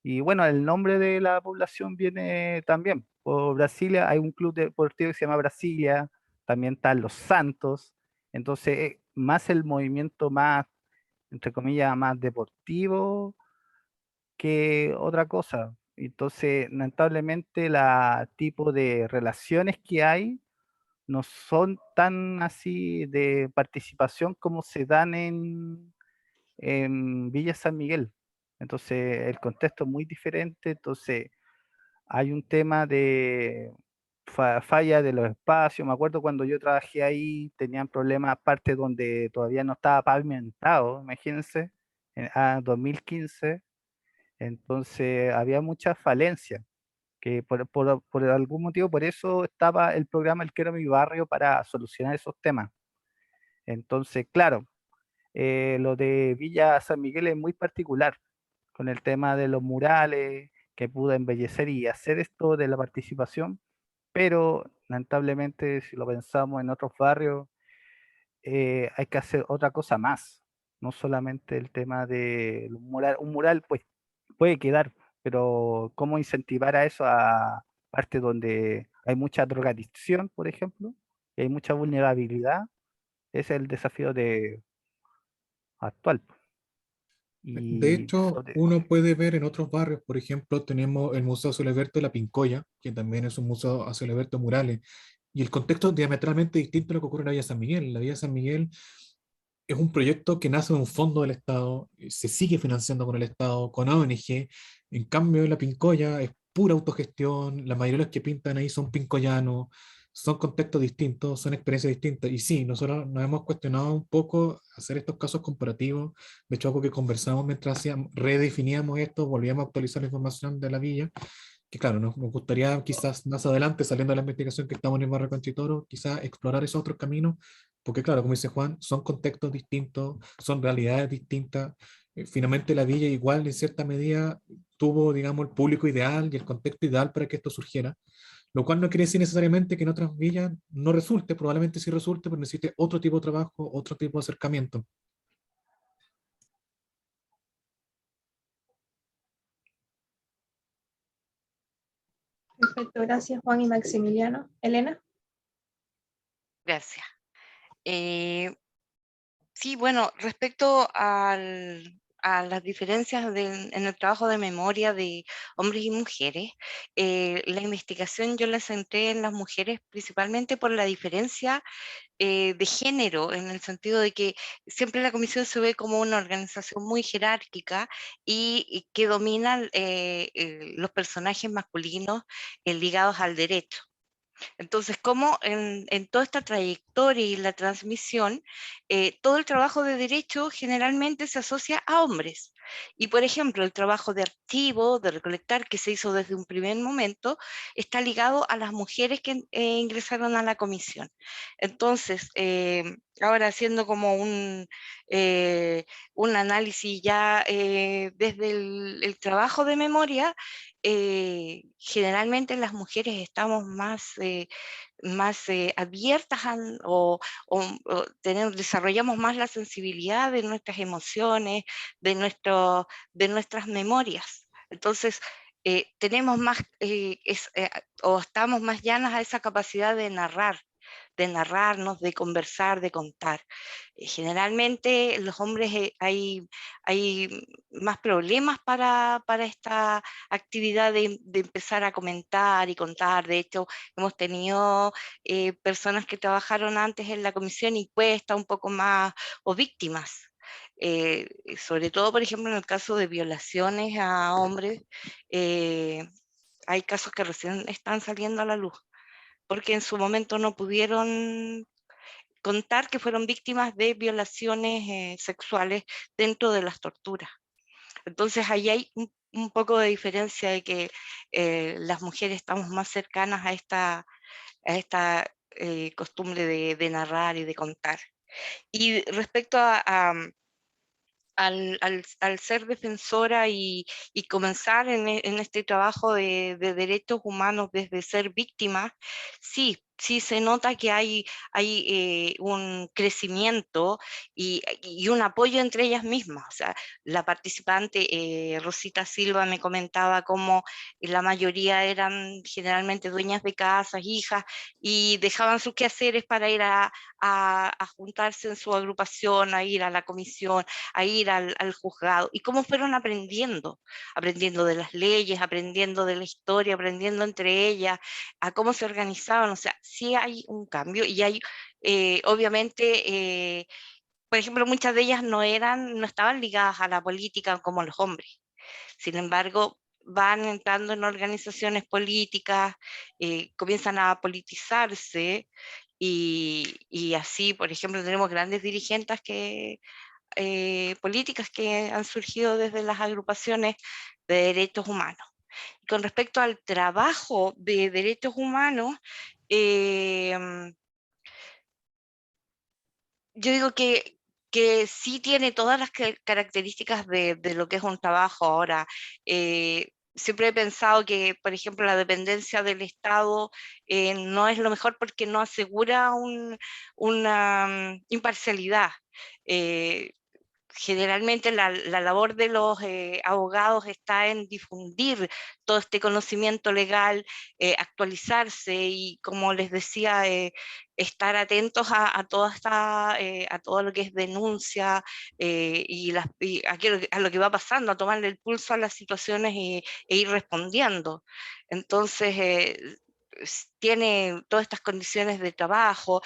Y bueno, el nombre de la población viene también por Brasilia. Hay un club deportivo que se llama Brasilia, también están los Santos. Entonces, más el movimiento más, entre comillas, más deportivo que otra cosa. Entonces, lamentablemente, la tipo de relaciones que hay no son tan así de participación como se dan en Villa San Miguel. Entonces, el contexto es muy diferente. Entonces, hay un tema de falla de los espacios. Me acuerdo cuando yo trabajé ahí, tenían problemas aparte donde todavía no estaba pavimentado, imagínense, en 2015. Entonces había muchas falencias, que por algún motivo, por eso estaba el programa El Quiero Mi Barrio para solucionar esos temas. Entonces, claro, lo de Villa San Miguel es muy particular, con el tema de los murales, que pudo embellecer y hacer esto de la participación, pero lamentablemente si lo pensamos en otros barrios, hay que hacer otra cosa más, no solamente el tema de un mural pues puede quedar, pero cómo incentivar a eso a parte donde hay mucha drogadicción, por ejemplo, y hay mucha vulnerabilidad, ese es el desafío actual. De Y hecho, uno puede ver en otros barrios, por ejemplo, tenemos el Museo Celeberto de La Pincoya, que también es un museo a Celeberto Murales, y el contexto es diametralmente distinto a lo que ocurre en la Villa San Miguel. La Villa San Miguel es un proyecto que nace de un fondo del Estado, se sigue financiando con el Estado, con ONG. En cambio, la Pincoya es pura autogestión, la mayoría de los que pintan ahí son pincoyanos, son contextos distintos, son experiencias distintas. Y sí, nosotros nos hemos cuestionado un poco hacer estos casos comparativos. De hecho, algo que conversamos mientras redefiníamos esto, volvíamos a actualizar la información de la villa, que claro, nos gustaría quizás más adelante, saliendo de la investigación que estamos en el barrio Conchitoro, quizás explorar esos otros caminos, porque claro, como dice Juan, son contextos distintos, son realidades distintas. Finalmente la villa igual en cierta medida tuvo, digamos, el público ideal y el contexto ideal para que esto surgiera, lo cual no quiere decir necesariamente que en otras villas no resulte, probablemente sí resulte, pero necesite otro tipo de trabajo, otro tipo de acercamiento. Perfecto, gracias Juan y Maximiliano. Elena. Gracias. Sí, bueno, respecto a las diferencias en el trabajo de memoria de hombres y mujeres, la investigación yo la centré en las mujeres principalmente por la diferencia de género, en el sentido de que siempre la comisión se ve como una organización muy jerárquica y que dominan los personajes masculinos ligados al derecho. Entonces, como en toda esta trayectoria y la transmisión, todo el trabajo de derecho generalmente se asocia a hombres. Y, por ejemplo, el trabajo de archivo, de recolectar, que se hizo desde un primer momento, está ligado a las mujeres que ingresaron a la comisión. Entonces, ahora haciendo como un análisis ya desde el trabajo de memoria, generalmente las mujeres estamos más abiertas desarrollamos más la sensibilidad de nuestras emociones, de nuestras memorias. Entonces, tenemos más, o estamos más llanas a esa capacidad de narrarnos, de conversar, de contar. Generalmente los hombres hay más problemas para esta actividad de empezar a comentar y contar. De hecho, hemos tenido personas que trabajaron antes en la comisión y cuesta un poco más, o víctimas. Sobre todo, por ejemplo, en el caso de violaciones a hombres, hay casos que recién están saliendo a la luz, porque en su momento no pudieron contar que fueron víctimas de violaciones sexuales dentro de las torturas. Entonces ahí hay un poco de diferencia de que las mujeres estamos más cercanas a esta costumbre de narrar y de contar. Y respecto al ser defensora y comenzar en este trabajo de derechos humanos desde ser víctima, sí se nota que hay un crecimiento y un apoyo entre ellas mismas. O sea, la participante Rosita Silva me comentaba cómo la mayoría eran generalmente dueñas de casas, hijas, y dejaban sus quehaceres para ir a juntarse en su agrupación, a ir a la comisión, a ir al juzgado, y cómo fueron aprendiendo de las leyes, aprendiendo de la historia, aprendiendo entre ellas, a cómo se organizaban. O sea, sí hay un cambio y hay, obviamente, por ejemplo, muchas de ellas no estaban ligadas a la política como los hombres. Sin embargo, van entrando en organizaciones políticas, comienzan a politizarse, y así, por ejemplo, tenemos grandes dirigentes políticas que han surgido desde las agrupaciones de derechos humanos. Con respecto al trabajo de derechos humanos, yo digo que sí tiene todas las características de lo que es un trabajo ahora. Siempre he pensado que, por ejemplo, la dependencia del Estado no es lo mejor porque no asegura una imparcialidad. Generalmente la labor de los abogados está en difundir todo este conocimiento legal, actualizarse y, como les decía, estar atentos a todo lo que es denuncia, y a lo que va pasando, a tomarle el pulso a las situaciones e ir respondiendo. Entonces, tiene todas estas condiciones de trabajo.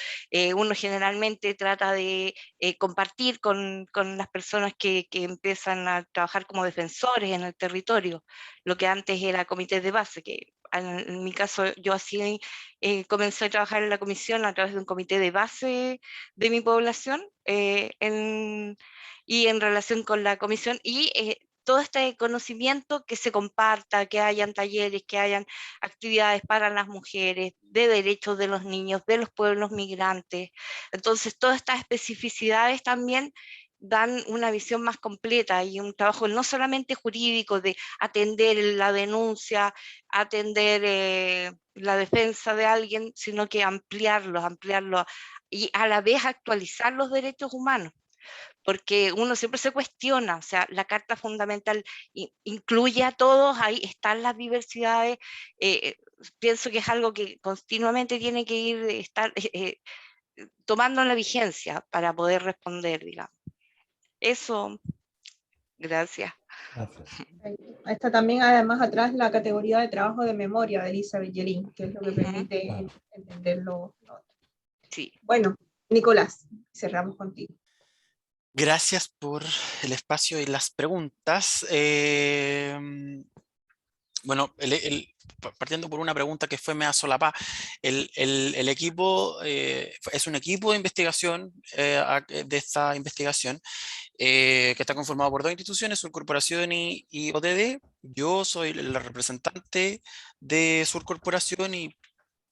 Uno generalmente trata de compartir con las personas que empiezan a trabajar como defensores en el territorio, lo que antes era comité de base, que en mi caso yo así comencé a trabajar en la comisión a través de un comité de base de mi población, y en relación con la comisión, y todo este conocimiento que se comparta, que hayan talleres, que hayan actividades para las mujeres, de derechos de los niños, de los pueblos migrantes. Entonces, todas estas especificidades también dan una visión más completa y un trabajo no solamente jurídico de atender la denuncia, atender la defensa de alguien, sino que ampliarlo y a la vez actualizar los derechos humanos. Porque uno siempre se cuestiona, o sea, la Carta Fundamental incluye a todos, ahí están las diversidades. Pienso que es algo que continuamente tiene que estar tomando la vigencia para poder responder, digamos. Eso, gracias. Gracias. Está también además atrás la categoría de trabajo de memoria de Elizabeth Yerin, que es lo que permite entenderlo. Sí. Bueno, Nicolás, cerramos contigo. Gracias por el espacio y las preguntas. Bueno, partiendo por una pregunta que fue media solapa, el equipo es un equipo de investigación de esta investigación que está conformado por dos instituciones, Surcorporación y OTD. Yo soy la representante de Surcorporación y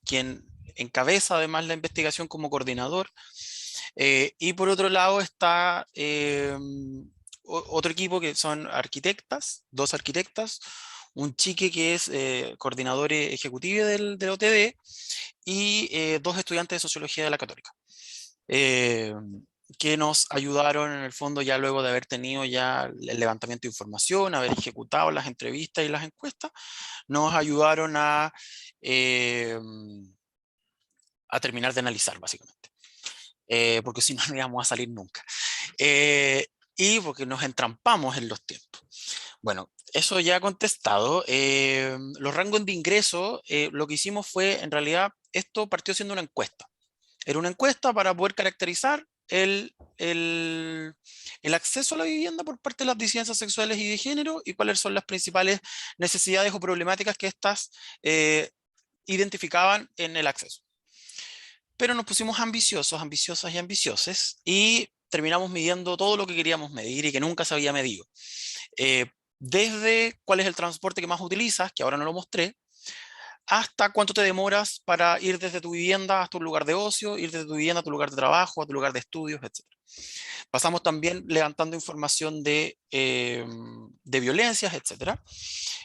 quien encabeza además la investigación como coordinador. Y por otro lado está otro equipo que son arquitectas, dos arquitectas, un chique que es coordinador ejecutivo del OTD y dos estudiantes de Sociología de la Católica, que nos ayudaron en el fondo ya luego de haber tenido ya el levantamiento de información, haber ejecutado las entrevistas y las encuestas, nos ayudaron a terminar de analizar básicamente. Porque si no, no íbamos a salir nunca. Y porque nos entrampamos en los tiempos. Bueno, eso ya contestado. Los rangos de ingreso, lo que hicimos fue, en realidad, esto partió siendo una encuesta. Era una encuesta para poder caracterizar el acceso a la vivienda por parte de las disidencias sexuales y de género y cuáles son las principales necesidades o problemáticas que éstas identificaban en el acceso. Pero nos pusimos ambiciosos, ambiciosas y ambicioses y terminamos midiendo todo lo que queríamos medir y que nunca se había medido. Desde cuál es el transporte que más utilizas, que ahora no lo mostré, hasta cuánto te demoras para ir desde tu vivienda hasta un lugar de ocio, ir desde tu vivienda a tu lugar de trabajo, a tu lugar de estudios, etc. Pasamos también levantando información de violencias, etc.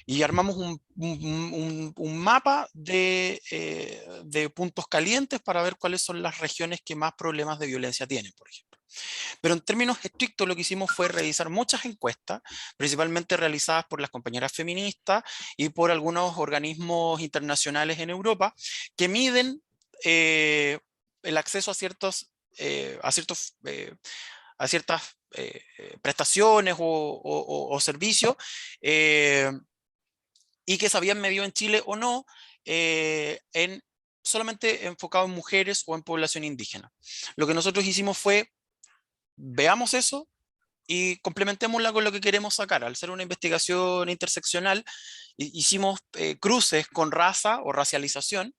Y armamos un mapa de puntos calientes para ver cuáles son las regiones que más problemas de violencia tienen, por ejemplo. Pero en términos estrictos lo que hicimos fue revisar muchas encuestas, principalmente realizadas por las compañeras feministas y por algunos organismos internacionales en Europa, que miden el acceso a ciertas prestaciones o servicios, y que se habían medido en Chile o no, solamente enfocado en mujeres o en población indígena. Lo que nosotros hicimos fue, veamos eso, y complementémosla con lo que queremos sacar. Al ser una investigación interseccional, hicimos cruces con raza o racialización,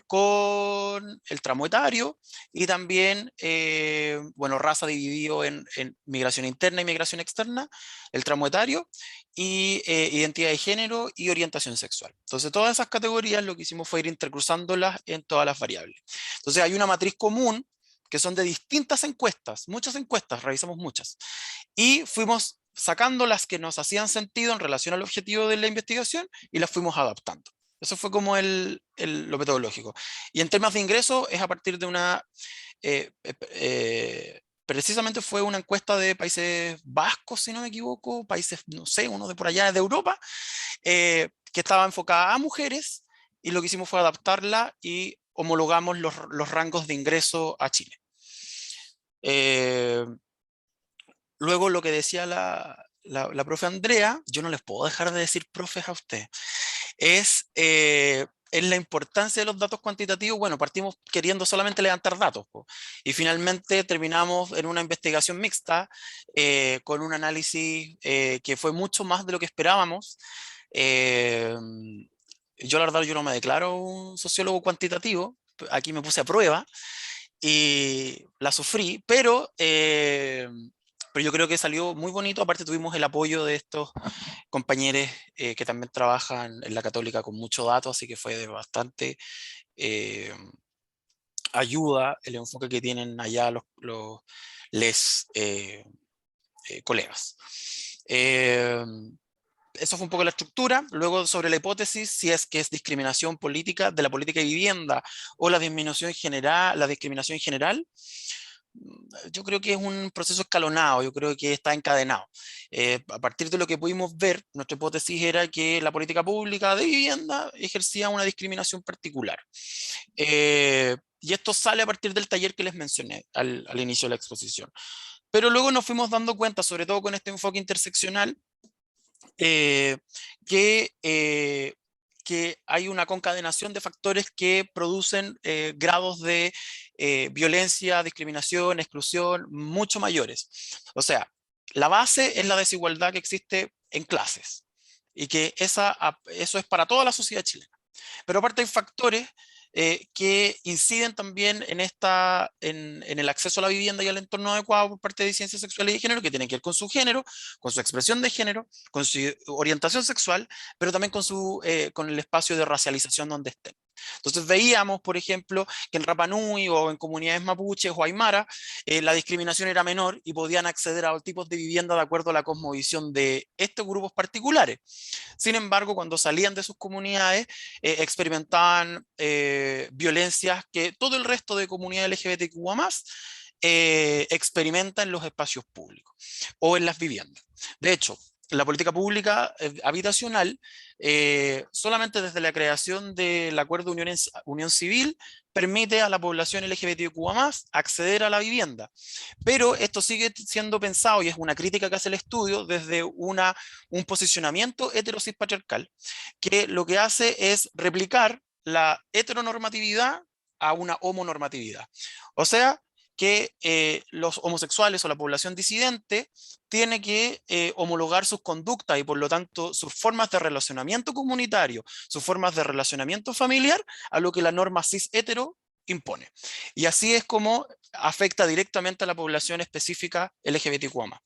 con el tramo etario y también, bueno, raza dividido en migración interna y migración externa, el tramo etario, y identidad de género y orientación sexual. Entonces todas esas categorías lo que hicimos fue ir intercruzándolas en todas las variables. Entonces hay una matriz común que son de distintas encuestas, muchas encuestas, revisamos muchas, y fuimos sacando las que nos hacían sentido en relación al objetivo de la investigación y las fuimos adaptando. Eso fue como lo metodológico. Y en temas de ingreso es a partir de una, precisamente fue una encuesta de Países Vascos, si no me equivoco, países, no sé, uno de por allá de Europa, que estaba enfocada a mujeres, y lo que hicimos fue adaptarla y homologamos los rangos de ingreso a Chile. Luego lo que decía la profe Andrea, yo no les puedo dejar de decir profes a ustedes, es la importancia de los datos cuantitativos. Bueno, partimos queriendo solamente levantar datos, y finalmente terminamos en una investigación mixta con un análisis que fue mucho más de lo que esperábamos. Yo la verdad yo no me declaro un sociólogo cuantitativo, aquí me puse a prueba y la sufrí, pero yo creo que salió muy bonito. Aparte tuvimos el apoyo de estos compañeros que también trabajan en la Católica con mucho dato, así que fue de bastante ayuda el enfoque que tienen allá les colegas. Eso fue un poco la estructura. Luego, sobre la hipótesis, si es que es discriminación política de la política de vivienda o la discriminación general, yo creo que es un proceso escalonado, yo creo que está encadenado. A partir de lo que pudimos ver, nuestra hipótesis era que la política pública de vivienda ejercía una discriminación particular. Y esto sale a partir del taller que les mencioné al inicio de la exposición. Pero luego nos fuimos dando cuenta, sobre todo con este enfoque interseccional, que hay una concadenación de factores que producen grados de violencia, discriminación, exclusión mucho mayores. O sea, la base es la desigualdad que existe en clases, y que eso es para toda la sociedad chilena. Pero aparte hay factores que inciden también en el acceso a la vivienda y al entorno adecuado por parte de ciencias sexuales y de género, que tienen que ver con su género, con su expresión de género, con su orientación sexual, pero también con el espacio de racialización donde estén. Entonces veíamos, por ejemplo, que en Rapa Nui o en comunidades mapuches o aymara, la discriminación era menor y podían acceder a los tipos de vivienda de acuerdo a la cosmovisión de estos grupos particulares. Sin embargo, cuando salían de sus comunidades, experimentaban violencias que todo el resto de comunidades LGBTQIA+, experimenta en los espacios públicos o en las viviendas. De hecho, la política pública habitacional, solamente desde la creación del acuerdo de unión civil, permite a la población LGBTQIA+ acceder a la vivienda. Pero esto sigue siendo pensado, y es una crítica que hace el estudio, desde un posicionamiento heterosis patriarcal, que lo que hace es replicar la heteronormatividad a una homonormatividad. O sea, que los homosexuales o la población disidente tiene que homologar sus conductas y por lo tanto sus formas de relacionamiento comunitario, sus formas de relacionamiento familiar a lo que la norma cis-hetero impone. Y así es como afecta directamente a la población específica LGBTQIA+.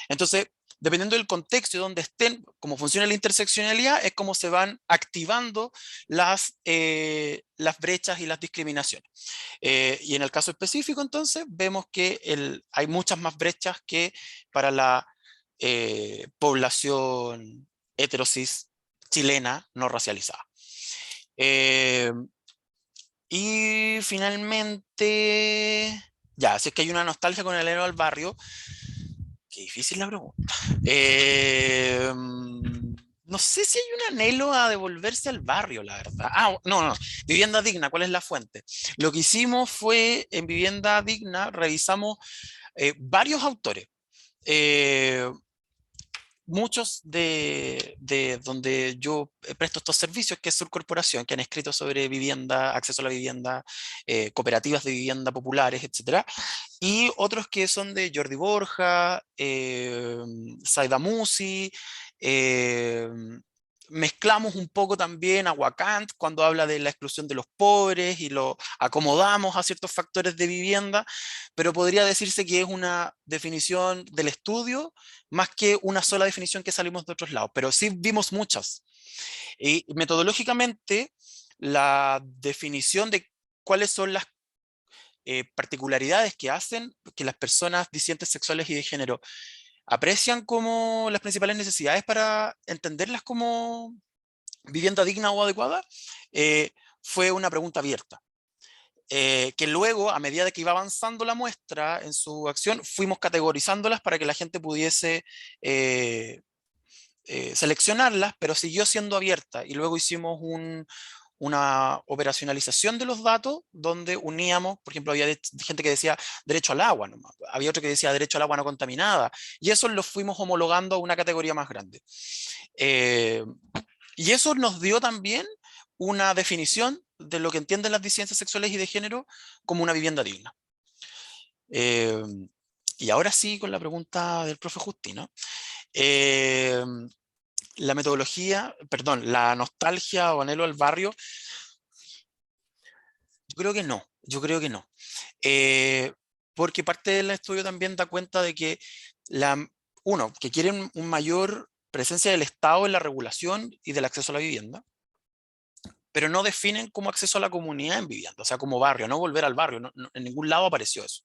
Entonces, dependiendo del contexto y donde estén, cómo funciona la interseccionalidad, es como se van activando las brechas y las discriminaciones. Y en el caso específico, entonces, vemos que hay muchas más brechas que para la población heterosis chilena no racializada. Y finalmente, ya, si es que hay una nostalgia con el héroe al barrio. Qué difícil la pregunta. No sé si hay un anhelo a devolverse al barrio, la verdad. No. Vivienda digna, ¿cuál es la fuente? Lo que hicimos fue, en Vivienda digna, revisamos varios autores. muchos de donde yo presto estos servicios, que es Sur Corporación, que han escrito sobre vivienda, acceso a la vivienda, cooperativas de vivienda populares, etc. Y otros que son de Jordi Borja, Saida Musi, mezclamos un poco también a Wakant cuando habla de la exclusión de los pobres y lo acomodamos a ciertos factores de vivienda, pero podría decirse que es una definición del estudio más que una sola definición que salimos de otros lados, pero sí vimos muchas. Y metodológicamente, la definición de cuáles son las particularidades que hacen que las personas disidentes sexuales y de género aprecian como las principales necesidades para entenderlas como vivienda digna o adecuada, fue una pregunta abierta. Que luego, a medida de que iba avanzando la muestra en su acción, fuimos categorizándolas para que la gente pudiese seleccionarlas, pero siguió siendo abierta. Y luego hicimos una operacionalización de los datos donde uníamos, por ejemplo, había gente que decía derecho al agua, nomás. Había otro que decía derecho al agua no contaminada, y eso lo fuimos homologando a una categoría más grande. Y eso nos dio también una definición de lo que entienden las disidencias sexuales y de género como una vivienda digna. Y ahora sí, con la pregunta del profe Justino. La metodología, perdón, la nostalgia o anhelo al barrio, yo creo que no. Porque parte del estudio también da cuenta de que, que quieren una mayor presencia del Estado en la regulación y del acceso a la vivienda, pero no definen como acceso a la comunidad en vivienda, o sea, como barrio, no volver al barrio, en ningún lado apareció eso.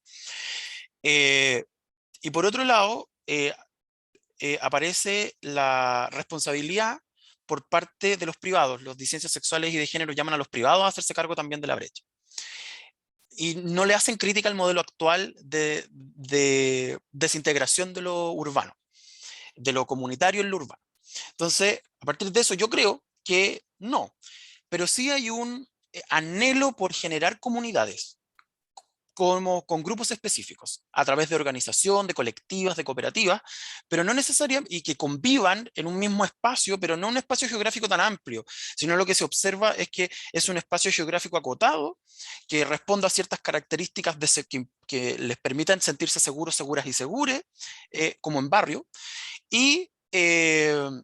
Y por otro lado, aparece la responsabilidad por parte de los privados. Los disidencias sexuales y de género llaman a los privados a hacerse cargo también de la brecha. Y no le hacen crítica al modelo actual de desintegración de lo urbano, de lo comunitario en lo urbano. Entonces, a partir de eso yo creo que no, pero sí hay un anhelo por generar comunidades con grupos específicos, a través de organización, de colectivas, de cooperativas, pero no necesariamente, y que convivan en un mismo espacio, pero no un espacio geográfico tan amplio, sino lo que se observa es que es un espacio geográfico acotado, que responda a ciertas características que les permitan sentirse seguros, seguras y segures, como en barrio, y que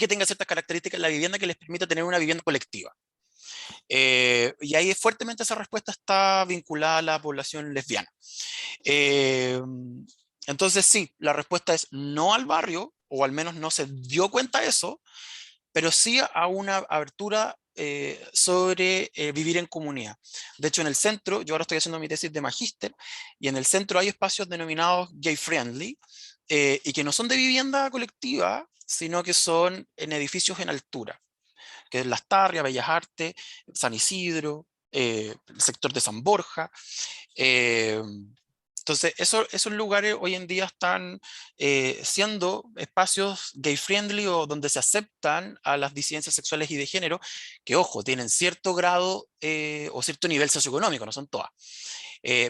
tenga ciertas características en la vivienda que les permita tener una vivienda colectiva. Y ahí fuertemente esa respuesta está vinculada a la población lesbiana. Entonces sí, la respuesta es no al barrio, o al menos no se dio cuenta de eso, pero sí a una abertura sobre vivir en comunidad. De hecho, en el centro, yo ahora estoy haciendo mi tesis de magíster, y en el centro hay espacios denominados gay friendly, y que no son de vivienda colectiva, sino que son en edificios en altura, que es Las Tarrias, Bellas Artes, San Isidro, el sector de San Borja. Entonces, esos lugares hoy en día están siendo espacios gay friendly, o donde se aceptan a las disidencias sexuales y de género, que, ojo, tienen cierto grado o cierto nivel socioeconómico, no son todas.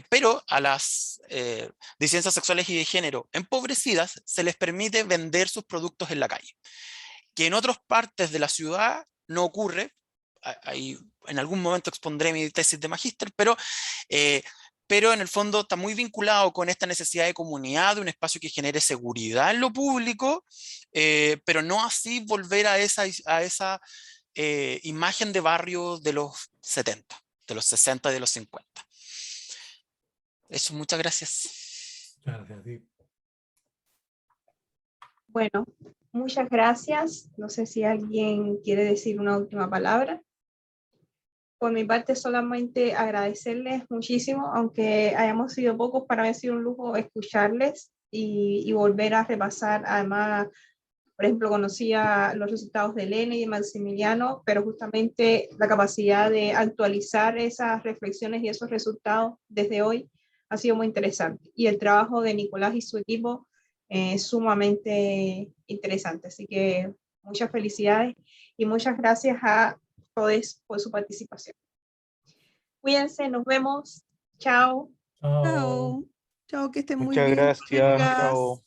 Pero a las disidencias sexuales y de género empobrecidas se les permite vender sus productos en la calle, que en otras partes de la ciudad no ocurre. Ahí en algún momento expondré mi tesis de magíster, pero en el fondo está muy vinculado con esta necesidad de comunidad, de un espacio que genere seguridad en lo público, pero no así volver a esa imagen de barrio de los 70, de los 60 y de los 50. Eso, muchas gracias. Muchas gracias a ti. Bueno, muchas gracias. No sé si alguien quiere decir una última palabra. Por mi parte, solamente agradecerles muchísimo, aunque hayamos sido pocos, para mí ha sido un lujo escucharles y volver a repasar. Además, por ejemplo, conocía los resultados de Elena y de Maximiliano, pero justamente la capacidad de actualizar esas reflexiones y esos resultados desde hoy ha sido muy interesante. Y el trabajo de Nicolás y su equipo es sumamente interesante. Así que muchas felicidades y muchas gracias a todos por su participación. Cuídense, nos vemos. Chao. Chao. Chao. Chao, que estén muy Muchas bien. gracias. chicas. Chao.